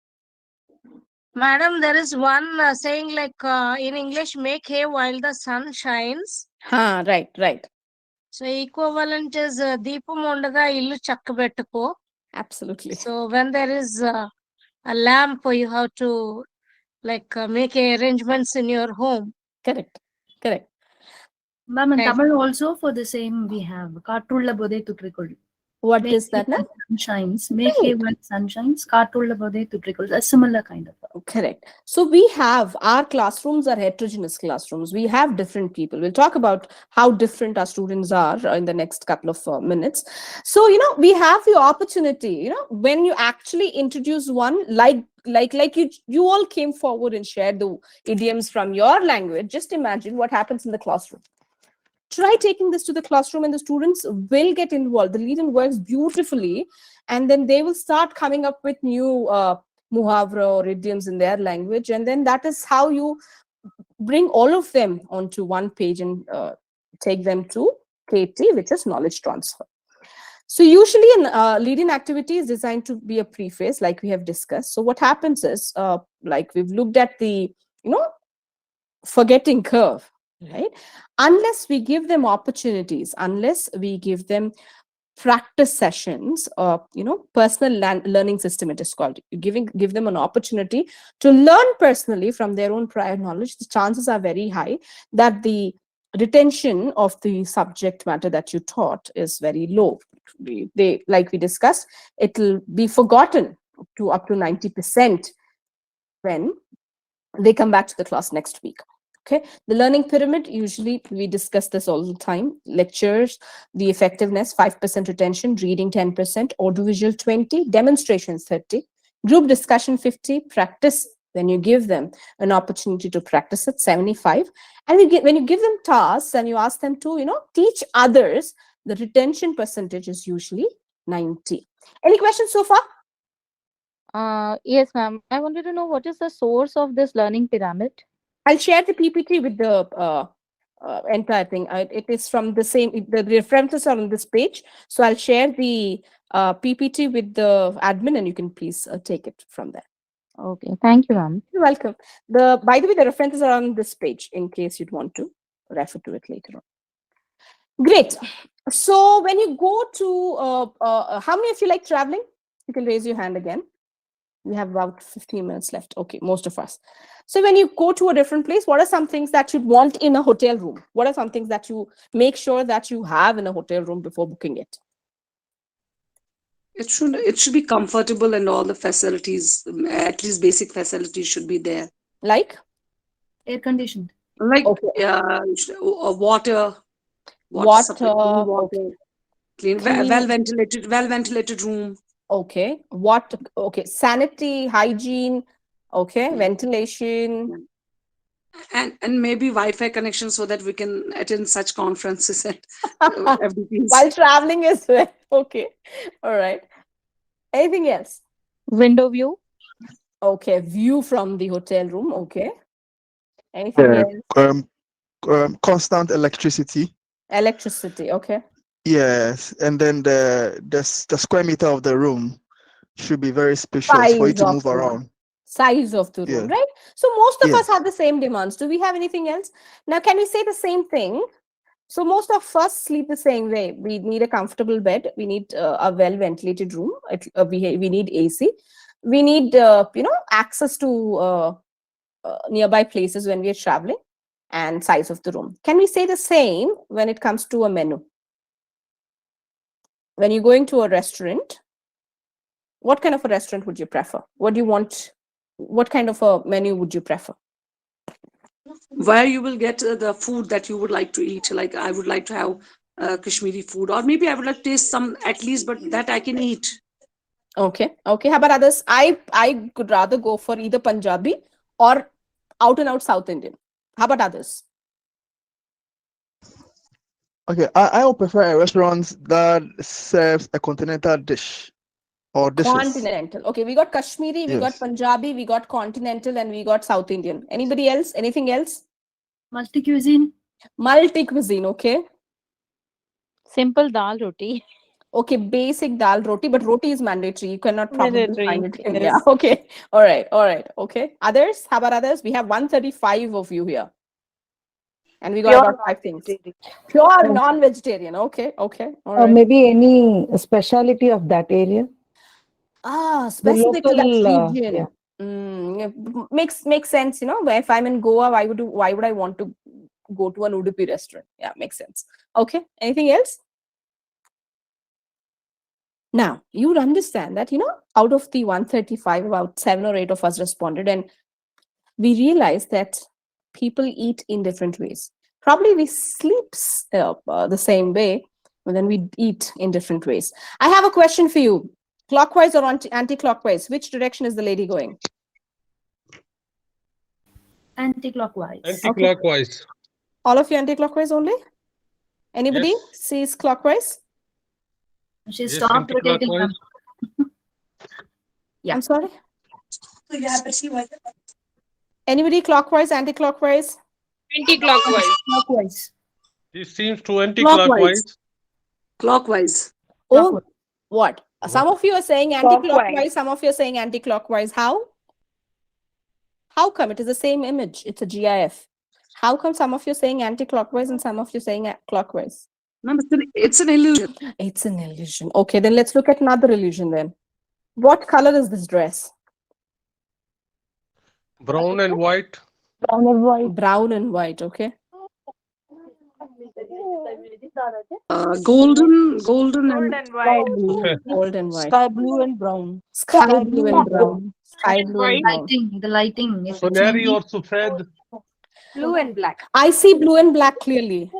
Madam, there is one saying like in English, make hay while the sun shines. Right. So equivalent is Deepam undaga illu chakkabettuko. Absolutely. So when there is a lamp, you have to like make arrangements in your home. Correct. Correct. Ma'am, in Right. Tamil also for the same we have Kaatulla Bodhe Tutrikul. What is that now? Sunshines. Make hay while sun shines. Kaatulla Bodhe Tutrikul. A similar kind of. Correct. So we have, our classrooms are heterogeneous classrooms. We have different people. We'll talk about how different our students are in the next couple of minutes. So, we have the opportunity, when you actually introduce one, like you all came forward and shared the idioms from your language. Just imagine what happens in the classroom. Try taking this to the classroom and the students will get involved. The lead-in works beautifully, and then they will start coming up with new muhavra or idioms in their language, and then that is how you bring all of them onto one page and take them to KT, which is knowledge transfer. So usually an lead-in activity is designed to be a preface, like we have discussed. So what happens is, like we've looked at the, forgetting curve, right? Unless we give them opportunities, unless we give them practice sessions, or personal learning system, it is called, give them an opportunity to learn personally from their own prior knowledge, the chances are very high that the retention of the subject matter that you taught is very low. They, like we discussed, it will be forgotten to up to 90% when they come back to the class next week. Okay, the learning pyramid, usually we discuss this all the time. Lectures, the effectiveness, 5% retention, reading 10%, audiovisual 20, demonstrations 30, group discussion 50, practice, when you give them an opportunity to practice it, 75. And when you give them tasks and you ask them to, teach others, the retention percentage is usually 90. Any questions so far? Yes, ma'am. I wanted to know what is the source of this learning pyramid? I'll share the PPT with the entire thing. It is from the same, the references are on this page. So I'll share the PPT with the admin and you can please take it from there. Okay, thank you, ma'am. You're welcome. By the way, the references are on this page in case you'd want to refer to it later on. Great. So when you go to, how many of you like traveling? You can raise your hand again. We have about 15 minutes left. Okay, most of us. So when you go to a different place, what are some things that you'd want in a hotel room? What are some things that you make sure that you have in a hotel room before booking it? It should be comfortable and all the facilities, at least basic facilities should be there. Like? Air conditioned. Like water, supply, okay. clean, well ventilated room. Okay. Okay. Sanity, hygiene. Okay. Ventilation. And maybe Wi-Fi connection so that we can attend such conferences and everything. While traveling as well. Okay. All right. Anything else? Window view. Okay. View from the hotel room. Okay. Anything else? Constant electricity. Electricity. Okay. Yes, and then the square meter of the room should be very spacious for you to move around. Size of the room, right? So most of us have the same demands. Do we have anything else? Now, can we say the same thing? So most of us sleep the same way. We need a comfortable bed. We need a well-ventilated room. We need AC. We need, access to nearby places when we are traveling, and size of the room. Can we say the same when it comes to a menu? When you're going to a restaurant, what kind of a restaurant would you prefer? What do you want? What kind of a menu would you prefer? Where you will get the food that you would like to eat. Like I would like to have Kashmiri food, or maybe I would like to taste some at least, but that I can eat. Okay. Okay. How about others? I could rather go for either Punjabi or out and out South Indian. How about others? Okay, I would prefer a restaurant that serves a continental dish or dishes. Continental. Okay, we got Kashmiri, we got Punjabi, we got continental, and we got South Indian. Anybody else? Anything else? Multi-cuisine. Multi-cuisine, okay. Simple dal roti. Okay, basic dal roti, but roti is mandatory. You cannot probably Mandatory, find it. yes. Yeah, okay. All right, okay. Others? How about others? We have 135 of you here. And we got about 5 things. Pure non-vegetarian. Okay. All Or right. maybe any speciality of that area. Specific to that local, region. yeah. Makes sense. If I'm in Goa, why would I want to go to an Udupi restaurant? Yeah, makes sense. Okay. Anything else? Now you would understand that out of the 135, about 7 or 8 of us responded, and we realized that people eat in different ways. Probably we sleep the same way, but then we eat in different ways. I have a question for you. Clockwise or anti-clockwise? Which direction is the lady going? Anti-clockwise. Anti-clockwise. All of you anti-clockwise only? Anybody Yes. sees clockwise? She Yes, stopped rotating. anti-clockwise. Yeah. I'm sorry? Anybody clockwise, anti-clockwise? Anti-clockwise. Clockwise. This seems to anti-clockwise. Clockwise. Oh, what? Some of you are saying anti-clockwise, Clockwise. some of you are saying anti-clockwise. How? How come? It is the same image. It's a GIF. How come some of you are saying anti-clockwise and some of you are saying clockwise? No, it's an illusion. It's an illusion. Okay, then let's look at another illusion then. What color is this dress? Brown and white. Brown and white. Brown and white, okay. Golden and Gold and white. Gold and white. Sky blue and brown. Sky blue and brown. Sky blue and White. brown. Lighting. The lighting. is Soneri changing. or Sufed. Blue and black. I see blue and black clearly.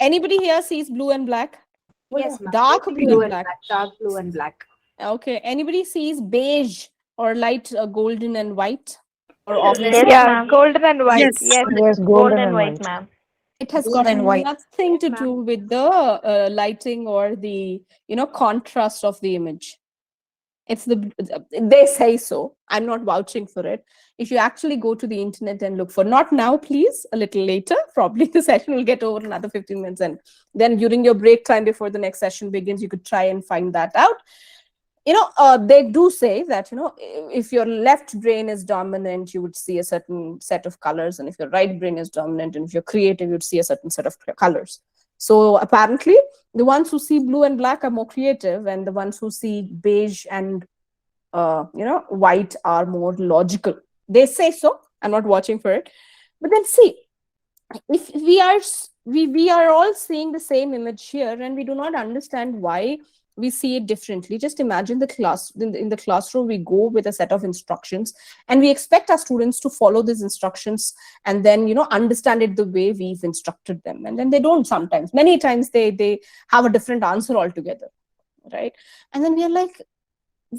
Anybody here sees blue and black? Yes, ma'am. Dark blue and black. Dark blue and black. Okay. Anybody sees beige or light golden and white? Or off? Yes, ma'am. Golden and white. Yes, Yes, golden and white, ma'am. It has Gold got and white. nothing to do with the lighting or the contrast of the image. It's they say so. I'm not vouching for it. If you actually go to the internet and look for, not now, please, a little later, probably the session will get over another 15 minutes. And then during your break time before the next session begins, you could try and find that out. They do say that, if your left brain is dominant, you would see a certain set of colors. And if your right brain is dominant, and if you're creative, you'd see a certain set of colors. So apparently, the ones who see blue and black are more creative, and the ones who see beige and white are more logical. They say so. I'm not watching for it. But then see, if we are all seeing the same image here, and we do not understand why we see it differently. Just imagine the class in the classroom. We go with a set of instructions, and we expect our students to follow these instructions and then understand it the way we've instructed them. And then they don't sometimes. Many times they have a different answer altogether, right? And then we are like,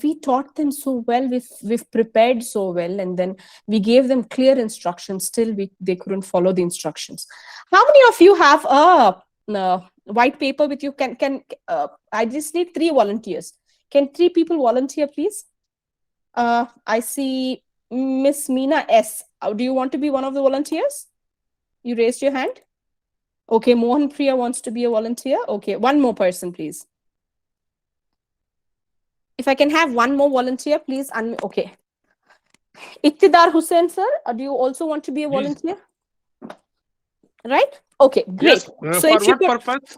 we taught them so well, we've prepared so well, and then we gave them clear instructions. Still, they couldn't follow the instructions. How many of you have a white paper with you? I just need 3 volunteers. Can 3 people volunteer, please? I see Miss Meena S. Do you want to be one of the volunteers? You raised your hand. Okay, Mohan Priya wants to be a volunteer. Okay, one more person, please. If I can have one more volunteer, please. Okay. Iktidar Hussain, sir, do you also want to be a volunteer? Right? Okay, great. Yes. So For if you what could, purpose?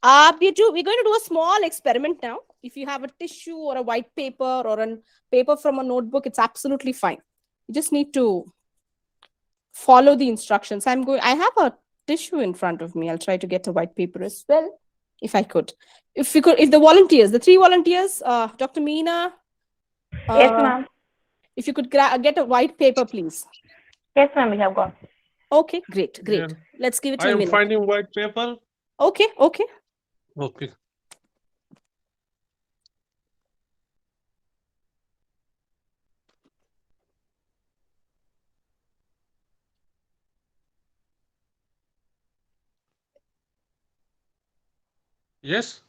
we're going to do a small experiment now. If you have a tissue or a white paper or a paper from a notebook, it's absolutely fine. You just need to follow the instructions. I have a tissue in front of me. I'll try to get a white paper as well, if I could. If the volunteers, the 3 volunteers, Dr. Meena. Yes, ma'am. If you could get a white paper, please. Yes, ma'am, we have got. Okay, great. Yeah. Let's give it I to a am minute. finding white paper. Okay. Okay. Yes.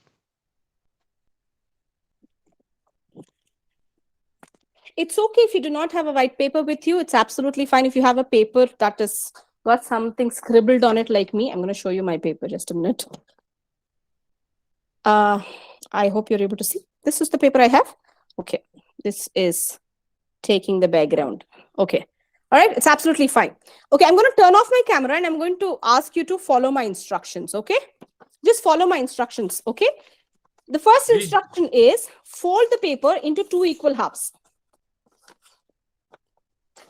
It's okay if you do not have a white paper with you. It's absolutely fine if you have a paper that has got something scribbled on it like me. I'm going to show you my paper just a minute. I hope you're able to see. This is the paper I have. Okay. This is taking the background. Okay. All right. It's absolutely fine. Okay. I'm going to turn off my camera and I'm going to ask you to follow my instructions. Okay. Just follow my instructions. Okay. The first instruction is fold the paper into 2 equal halves.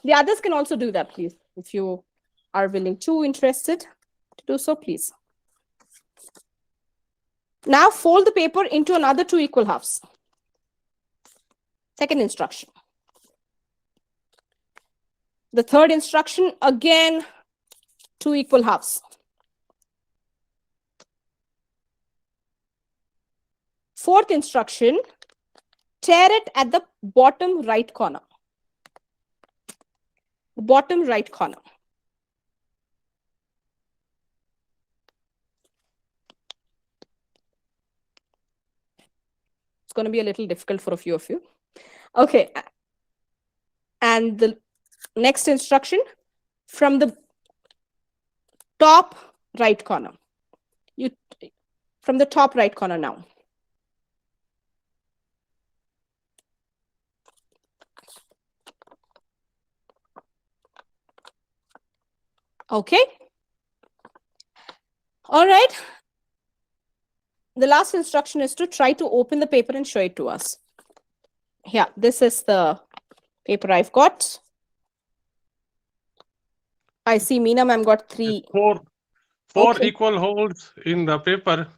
The others can also do that, please. If you are willing to, interested to do so, please. Now fold the paper into another 2 equal halves. Second instruction. The third instruction, again, 2 equal halves. Fourth instruction, tear it at the bottom right corner. Bottom right corner. It's going to be a little difficult for a few of you. Okay. And the next instruction, from the top right corner. From the top right corner now. Okay. All right. The last instruction is to try to open the paper and show it to us. Yeah, this is the paper I've got. I see Meena ma'am got 3. Four Okay. equal holes in the paper.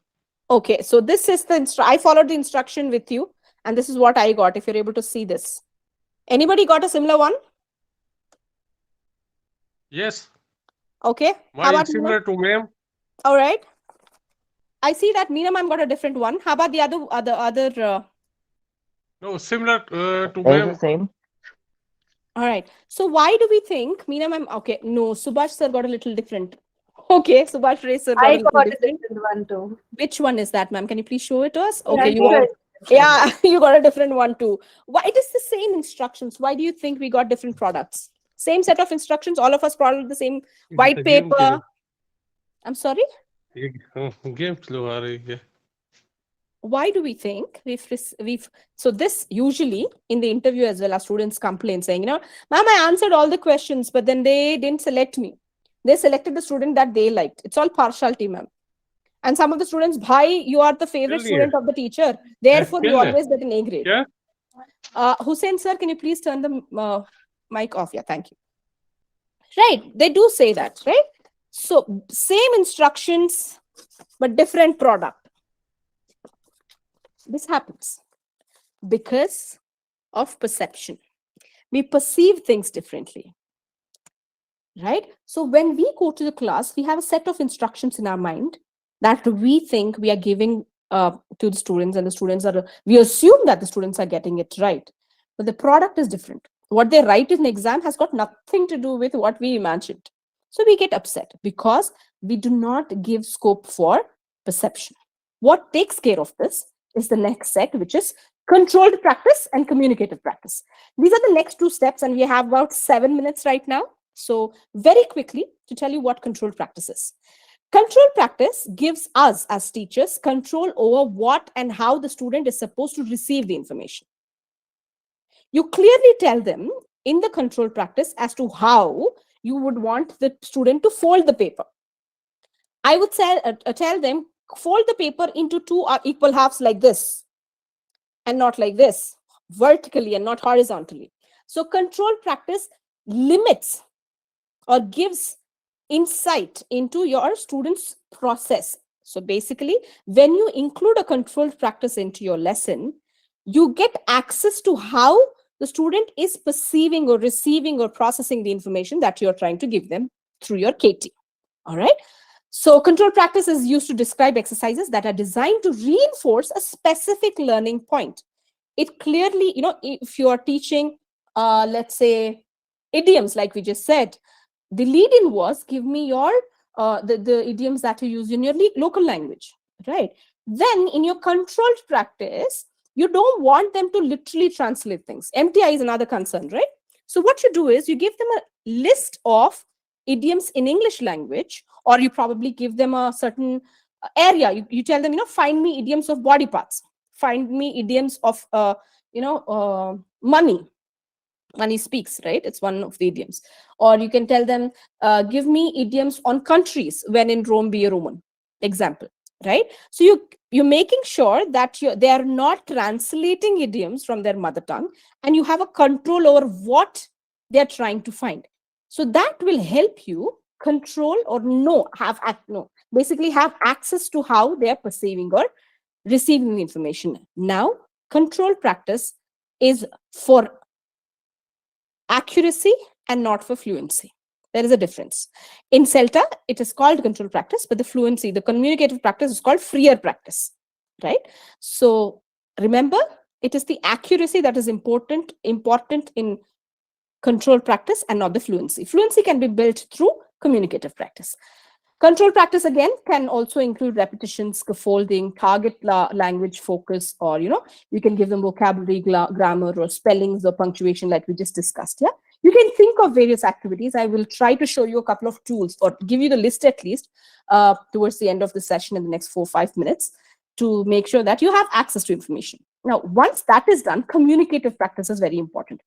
Okay, so this is the I followed the instruction with you, and this is what I got, if you're able to see this. Anybody got a similar one? Yes. Okay. How Mine about similar Meena? to ma'am. All right. I see that Meena ma'am got a different one. How about the other? No, similar to All ma'am. the same. All right. So why do we think Meena ma'am? Okay, no, Subhash sir got a little different. Okay, Subhash Ray sir got a I little got a different. different one too. Which one is that, ma'am? Can you please show it to us? Yeah, Okay, I you got got, it. yeah, you got a different one too. Why it is the same instructions? Why do you think we got different products? Same set of instructions, all of us followed the same white paper. I'm sorry? Game slow आ रही है. Why do we think we've so this usually in the interview as well, our students complain saying, ma'am, I answered all the questions, but then they didn't select me. They selected the student that they liked. It's all partiality, ma'am. And some of the students, bhai, you are the favorite student of the teacher. Therefore, you always get an A grade. Yeah. Hussein sir, can you please turn the mic off? Yeah, thank you. Right, they do say that, right? So same instructions, but different product. This happens because of perception. We perceive things differently, right? So when we go to the class, we have a set of instructions in our mind that we think we are giving to the students, and the students are, we assume that the students are getting it right. But the product is different. What they write in the exam has got nothing to do with what we imagined. So we get upset because we do not give scope for perception. What takes care of this is the next set, which is controlled practice and communicative practice. These are the next 2 steps, and we have about 7 minutes right now. So very quickly to tell you what controlled practice is. Controlled practice gives us as teachers control over what and how the student is supposed to receive the information. You clearly tell them in the controlled practice as to how you would want the student to fold the paper. I would say, tell them, fold the paper into 2 equal halves like this, and not like this, vertically and not horizontally. So controlled practice limits or gives insight into your students' process. So basically, when you include a controlled practice into your lesson, you get access to how the student is perceiving or receiving or processing the information that you're trying to give them through your KT. All right. So controlled practice is used to describe exercises that are designed to reinforce a specific learning point. It clearly, if you are teaching, let's say, idioms, like we just said, the lead-in was give me your the idioms that you use in your local language, right? Then in your controlled practice, you don't want them to literally translate things. MTI is another concern, right? So what you do is you give them a list of idioms in English language, or you probably give them a certain area. You tell them, find me idioms of body parts. Find me idioms of, money. Money speaks, right? It's one of the idioms. Or you can tell them, give me idioms on countries, when in Rome be a Roman, example, right? So you you're making sure that they are not translating idioms from their mother tongue, and you have a control over what they're trying to find. So that will help you control or basically have access to how they're perceiving or receiving the information. Now, control practice is for accuracy and not for fluency. There is a difference. In CELTA, it is called control practice, but the fluency, the communicative practice is called freer practice, right? So remember, it is the accuracy that is important in control practice and not the fluency. Fluency can be built through communicative practice. Control practice, again, can also include repetition, scaffolding, target language focus, or, you can give them vocabulary, grammar, or spellings or punctuation like we just discussed. Yeah, you can think of various activities. I will try to show you a couple of tools or give you the list at least towards the end of the session in the next 4 or 5 minutes to make sure that you have access to information. Now, once that is done, communicative practice is very important.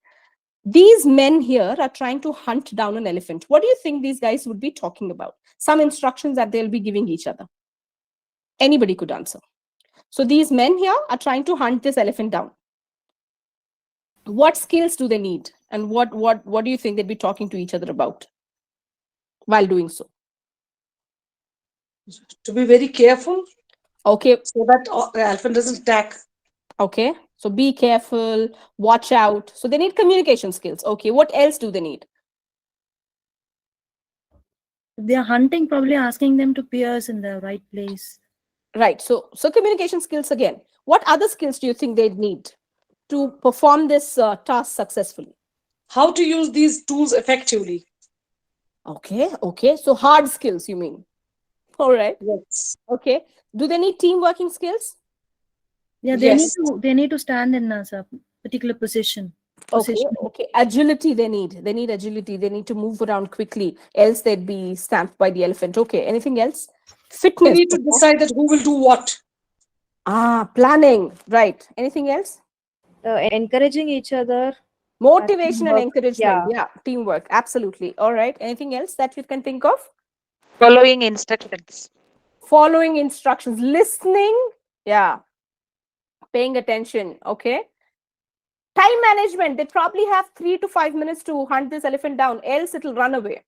These men here are trying to hunt down an elephant. What do you think these guys would be talking about? Some instructions that they'll be giving each other. Anybody could answer. So these men here are trying to hunt this elephant down. What skills do they need? And what do you think they'd be talking to each other about while doing so? To be very careful. Okay. So that the elephant doesn't attack. Okay. So be careful, watch out. So they need communication skills. Okay. What else do they need? They are hunting, probably asking them to pierce in the right place. Right. So communication skills again. What other skills do you think they'd need to perform this task successfully? How to use these tools effectively. Okay. Okay. So hard skills, you mean? All right. Yes. Okay. Do they need team working skills? Yeah, they need to stand in a particular position. Okay. Agility they need agility. They need to move around quickly, else they'd be stamped by the elephant. Okay. Anything else? Fitness. They need to decide that who will do what. Planning. Right. Anything else? Encouraging each other. Motivation and encouragement. Yeah. Teamwork. Absolutely. All right. Anything else that you can think of? Following instructions. Following instructions. Listening. Yeah. Paying attention. Okay. Time management. They probably have 3 to 5 minutes to hunt this elephant down, else it'll run away.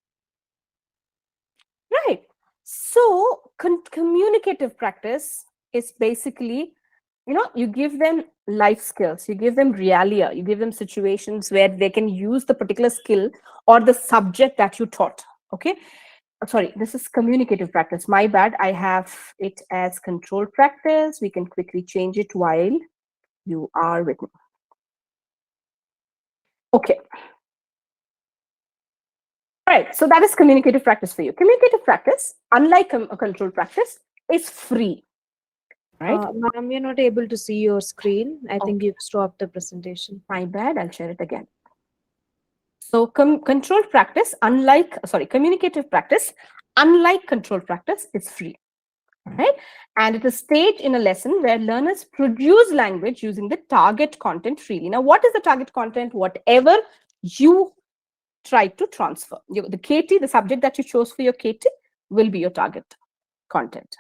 Right. So communicative practice is basically, you give them life skills, you give them realia, you give them situations where they can use the particular skill or the subject that you taught. Okay. Sorry, this is communicative practice. My bad. I have it as control practice. We can quickly change it while you are with me. Okay. All right. So that is communicative practice for you. Communicative practice, unlike a control practice, is free. Right? Ma'am, we're not able to see your screen. I think you've stopped the presentation. My bad. I'll share it again. So communicative practice, unlike control practice, is free. Right? And it is staged in a lesson where learners produce language using the target content freely. Now, what is the target content? Whatever you try to transfer. The KT, the subject that you chose for your KT, will be your target content.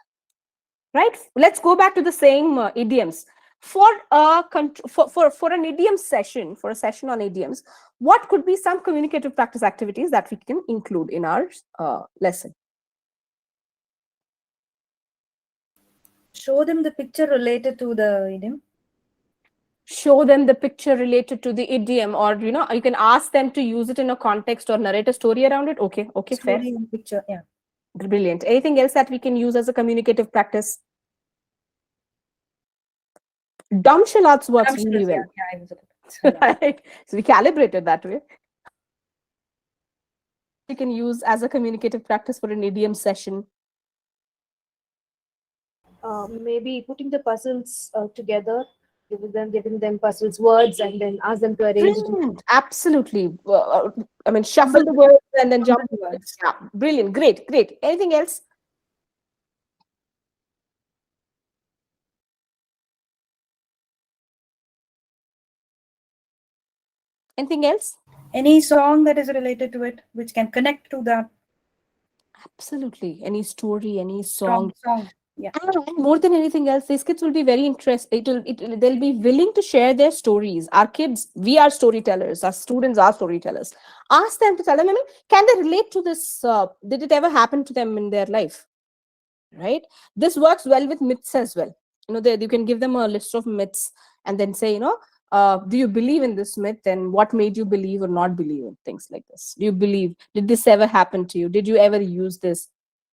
Right? Let's go back to the same idioms. For an idiom session, for a session on idioms, what could be some communicative practice activities that we can include in our lesson? Show them the picture related to the idiom. Show them the picture related to the idiom, or you can ask them to use it in a context or narrate a story around it. Okay, fair. Story and picture, yeah. Brilliant. Anything else that we can use as a communicative practice? Dumshalat's works really well. Right. So we calibrated that way. We can use as a communicative practice for an idiom session. Maybe putting the puzzles together, giving them puzzles words, and then ask them to arrange it. Absolutely. I mean, shuffle the words and then jump the words. Yeah, brilliant. Great. Anything else? Anything else? Any song that is related to it, which can connect to that. Absolutely. Any story, any song. Yeah. And more than anything else, these kids will be very interested. They'll be willing to share their stories. Our kids, we are storytellers. Our students are storytellers. Ask them to tell them, I mean, can they relate to this? Did it ever happen to them in their life? Right? This works well with myths as well. You know, you can give them a list of myths and then say, do you believe in this myth, and what made you believe or not believe in things like this? Do you believe? Did this ever happen to you? Did you ever use this?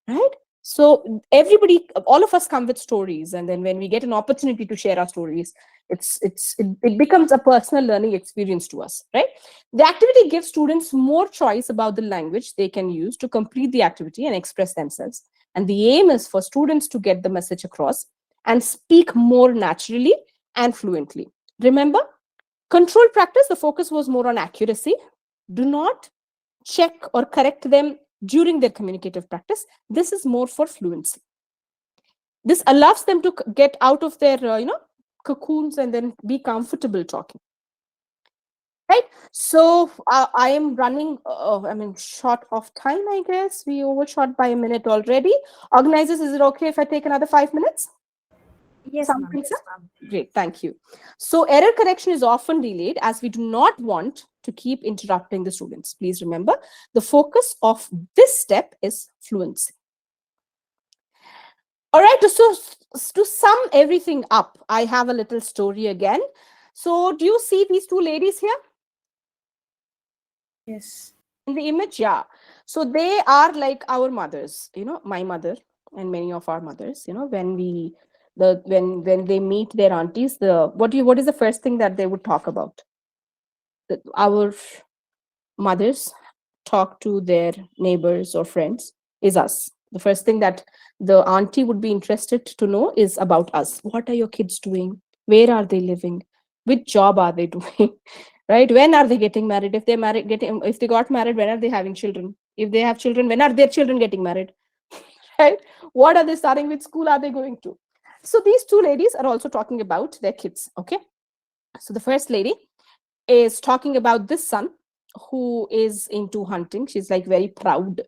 Right? So everybody, all of us come with stories, and then when we get an opportunity to share our stories, it becomes a personal learning experience to us, right? The activity gives students more choice about the language they can use to complete the activity and express themselves. And the aim is for students to get the message across and speak more naturally and fluently. Remember, controlled practice, the focus was more on accuracy. Do not check or correct them during their communicative practice. This is more for fluency. This allows them to get out of their, cocoons and then be comfortable talking. Right? So I am running, short of time, I guess. We overshot by a minute already. Organizers, is it okay if I take another 5 minutes? Yes, Something, sir? Great, thank you. So error correction is often delayed as we do not want to keep interrupting the students. Please remember, the focus of this step is fluency. All right, so to sum everything up, I have a little story again. So do you see these two ladies here? Yes. In the image, yeah. So they are like our mothers, my mother and many of our mothers, when when they meet their aunties, what is the first thing that they would talk about? Our mothers talk to their neighbors or friends is us. The first thing that the auntie would be interested to know is about us. What are your kids doing? Where are they living? Which job are they doing? Right? When are they getting married? If if they got married, when are they having children? If they have children, when are their children getting married? Right? What are they starting? Which school are they going to? So these two ladies are also talking about their kids. Okay. So the first lady is talking about this son who is into hunting. She's like very proud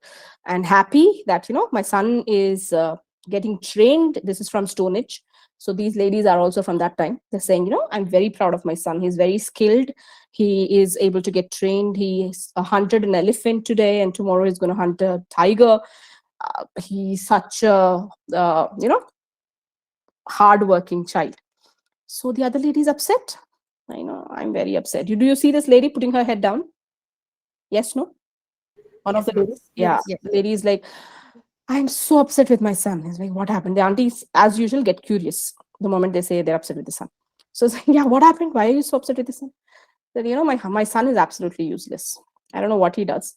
and happy that, my son is getting trained. This is from Stone Age. So these ladies are also from that time. They're saying, I'm very proud of my son. He's very skilled. He is able to get trained. He hunted an elephant today, and tomorrow he's going to hunt a tiger. He's such a, hardworking child. So the other lady is upset. I know, I'm very upset. Do you see this lady putting her head down? Yes, no? One of the ladies? Yeah. Yes. The lady is like, I'm so upset with my son. He's like, what happened? The aunties, as usual, get curious the moment they say they're upset with the son. So it's like, yeah, what happened? Why are you so upset with the son? That, my son is absolutely useless. I don't know what he does.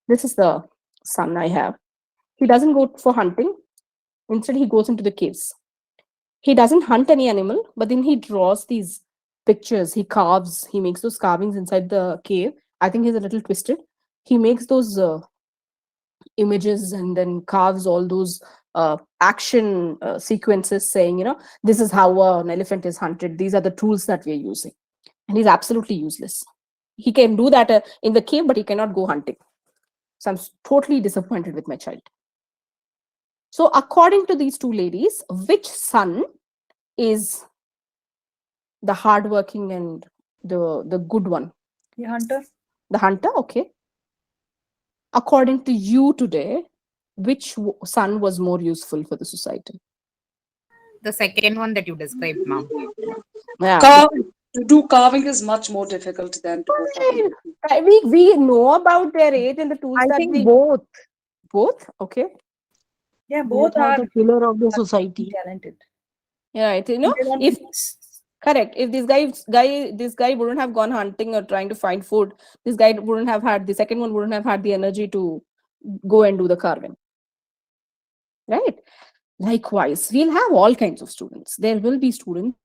This is the son I have. He doesn't go for hunting. Instead, he goes into the caves. He doesn't hunt any animal, but then he draws these pictures. He carves. He makes those carvings inside the cave. I think he's a little twisted. He makes those images and then carves all those action sequences saying, this is how an elephant is hunted. These are the tools that we're using. And he's absolutely useless. He can do that in the cave, but he cannot go hunting. So I'm totally disappointed with my child. So according to these two ladies, which son is the hardworking and the good one? The hunter. The hunter, okay. According to you today, which son was more useful for the society? The second one that you described, ma'am. Yeah. To do carving is much more difficult than to go we know about their age and the tools I that think they both. Both? Okay. Yeah, both are the pillar of the society. talented. Yeah, right. If correct, if this guy wouldn't have gone hunting or trying to find food, this guy wouldn't have had the second one wouldn't have had the energy to go and do the carving. Right? Likewise, we'll have all kinds of students. There will be students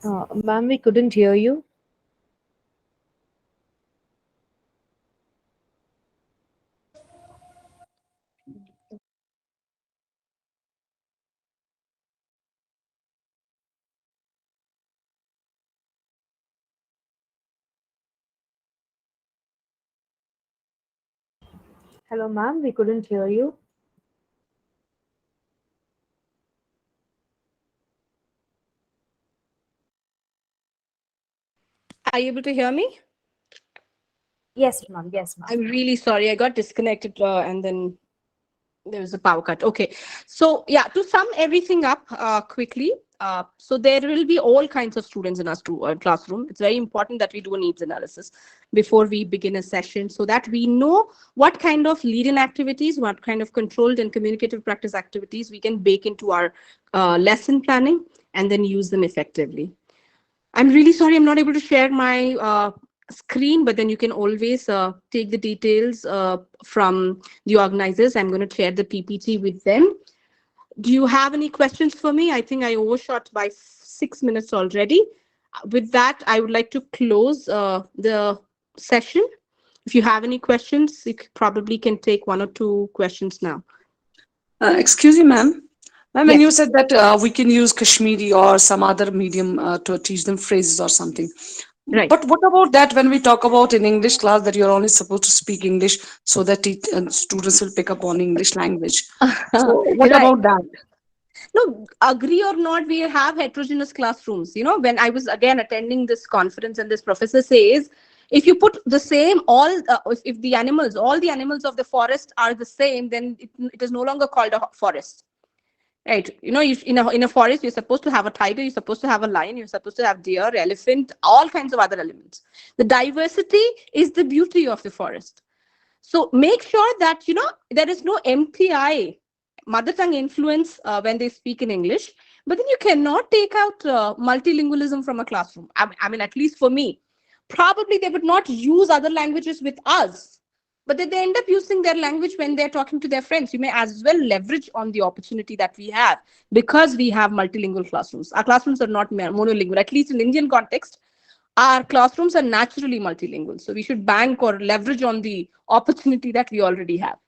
Ma'am, we couldn't hear you. Hello, ma'am, we couldn't hear you. Are you able to hear me? Yes, ma'am. Yes, ma'am. I'm really sorry. I got disconnected and then there was a power cut. Okay. So yeah, to sum everything up quickly. So there will be all kinds of students in our classroom. It's very important that we do a needs analysis before we begin a session so that we know what kind of lead-in activities, what kind of controlled and communicative practice activities we can bake into our lesson planning and then use them effectively. I'm really sorry I'm not able to share my screen, but then you can always take the details from the organizers. I'm going to share the PPT with them. Do you have any questions for me? I think I overshot by 6 minutes already. With that, I would like to close the session. If you have any questions, you probably can take 1 or 2 questions now. Excuse me, ma'am. Ma'am, when Yes. you said that we can use Kashmiri or some other medium to teach them phrases or something. Right. But what about that when we talk about in English class that you're only supposed to speak English so that students will pick up on English language? So what Right. about that? No, agree or not, we have heterogeneous classrooms. You know, when I was again attending this conference and this professor says, if you put the same, if the animals, all the animals of the forest are the same, then it is no longer called a forest. Right. You know, in a forest, you're supposed to have a tiger, you're supposed to have a lion, you're supposed to have deer, elephant, all kinds of other elements. The diversity is the beauty of the forest. So make sure that, you know, there is no MTI, mother tongue influence when they speak in English, but then you cannot take out multilingualism from a classroom. I mean, at least for me, probably they would not use other languages with us, but then they end up using their language when they're talking to their friends. You may as well leverage on the opportunity that we have because we have multilingual classrooms. Our classrooms are not monolingual, at least in Indian context. Our classrooms are naturally multilingual. So we should bank or leverage on the opportunity that we already have.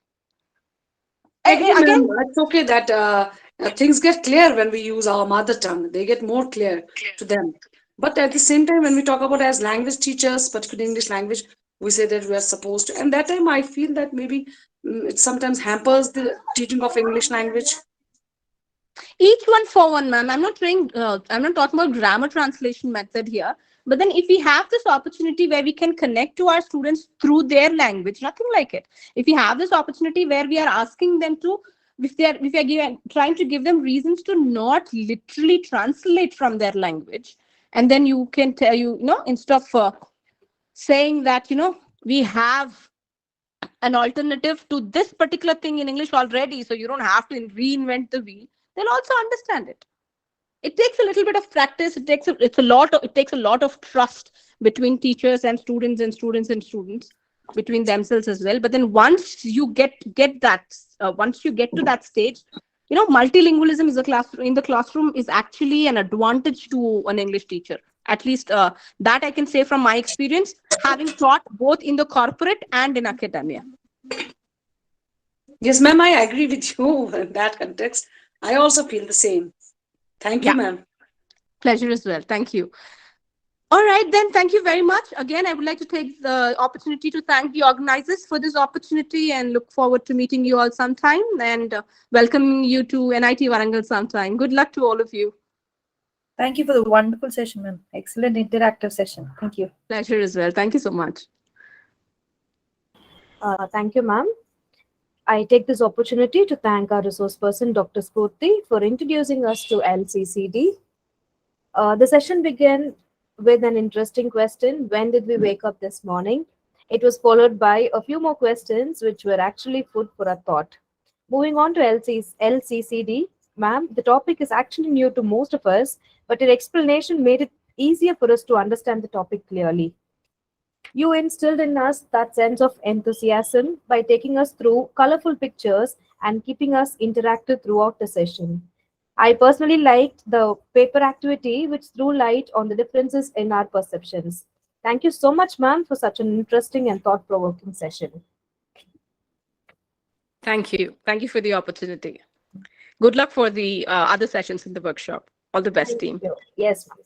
Again, it's okay that things get clear when we use our mother tongue. They get more clear to them. But at the same time, when we talk about as language teachers, particularly English language, we say that we are supposed to. And that time, I feel that maybe it sometimes hampers the teaching of English language. Each one for one, ma'am. I'm not talking about grammar translation method here. But then if we have this opportunity where we can connect to our students through their language, nothing like it. If we have this opportunity where we are asking them to, if we are trying to give them reasons to not literally translate from their language, and then you can tell instead of saying that, we have an alternative to this particular thing in English already, so you don't have to reinvent the wheel, they'll also understand it. It takes a little bit of practice. It takes a lot of trust between teachers and students and students and students between themselves as well. But then once you get that, once you get to that stage, multilingualism in the classroom is actually an advantage to an English teacher. At least that I can say from my experience, having taught both in the corporate and in academia. Yes, ma'am, I agree with you in that context. I also feel the same. Thank you, ma'am. Pleasure as well. Thank you. All right, then. Thank you very much. Again, I would like to take the opportunity to thank the organizers for this opportunity and look forward to meeting you all sometime and welcoming you to NIT Warangal sometime. Good luck to all of you. Thank you for the wonderful session, ma'am. Excellent interactive session. Thank you. Pleasure as well. Thank you so much. Thank you, ma'am. I take this opportunity to thank our resource person, Dr. Spurti, for introducing us to LCCD. The session began with an interesting question: when did we wake up this morning? It was followed by a few more questions, which were actually food for a thought. Moving on to LCCD, ma'am, the topic is actually new to most of us, but your explanation made it easier for us to understand the topic clearly. You instilled in us that sense of enthusiasm by taking us through colorful pictures and keeping us interactive throughout the session. I personally liked the paper activity, which threw light on the differences in our perceptions. Thank you so much, ma'am, for such an interesting and thought-provoking session. Thank you. Thank you for the opportunity. Good luck for the other sessions in the workshop. All the best, team. Yes, ma'am.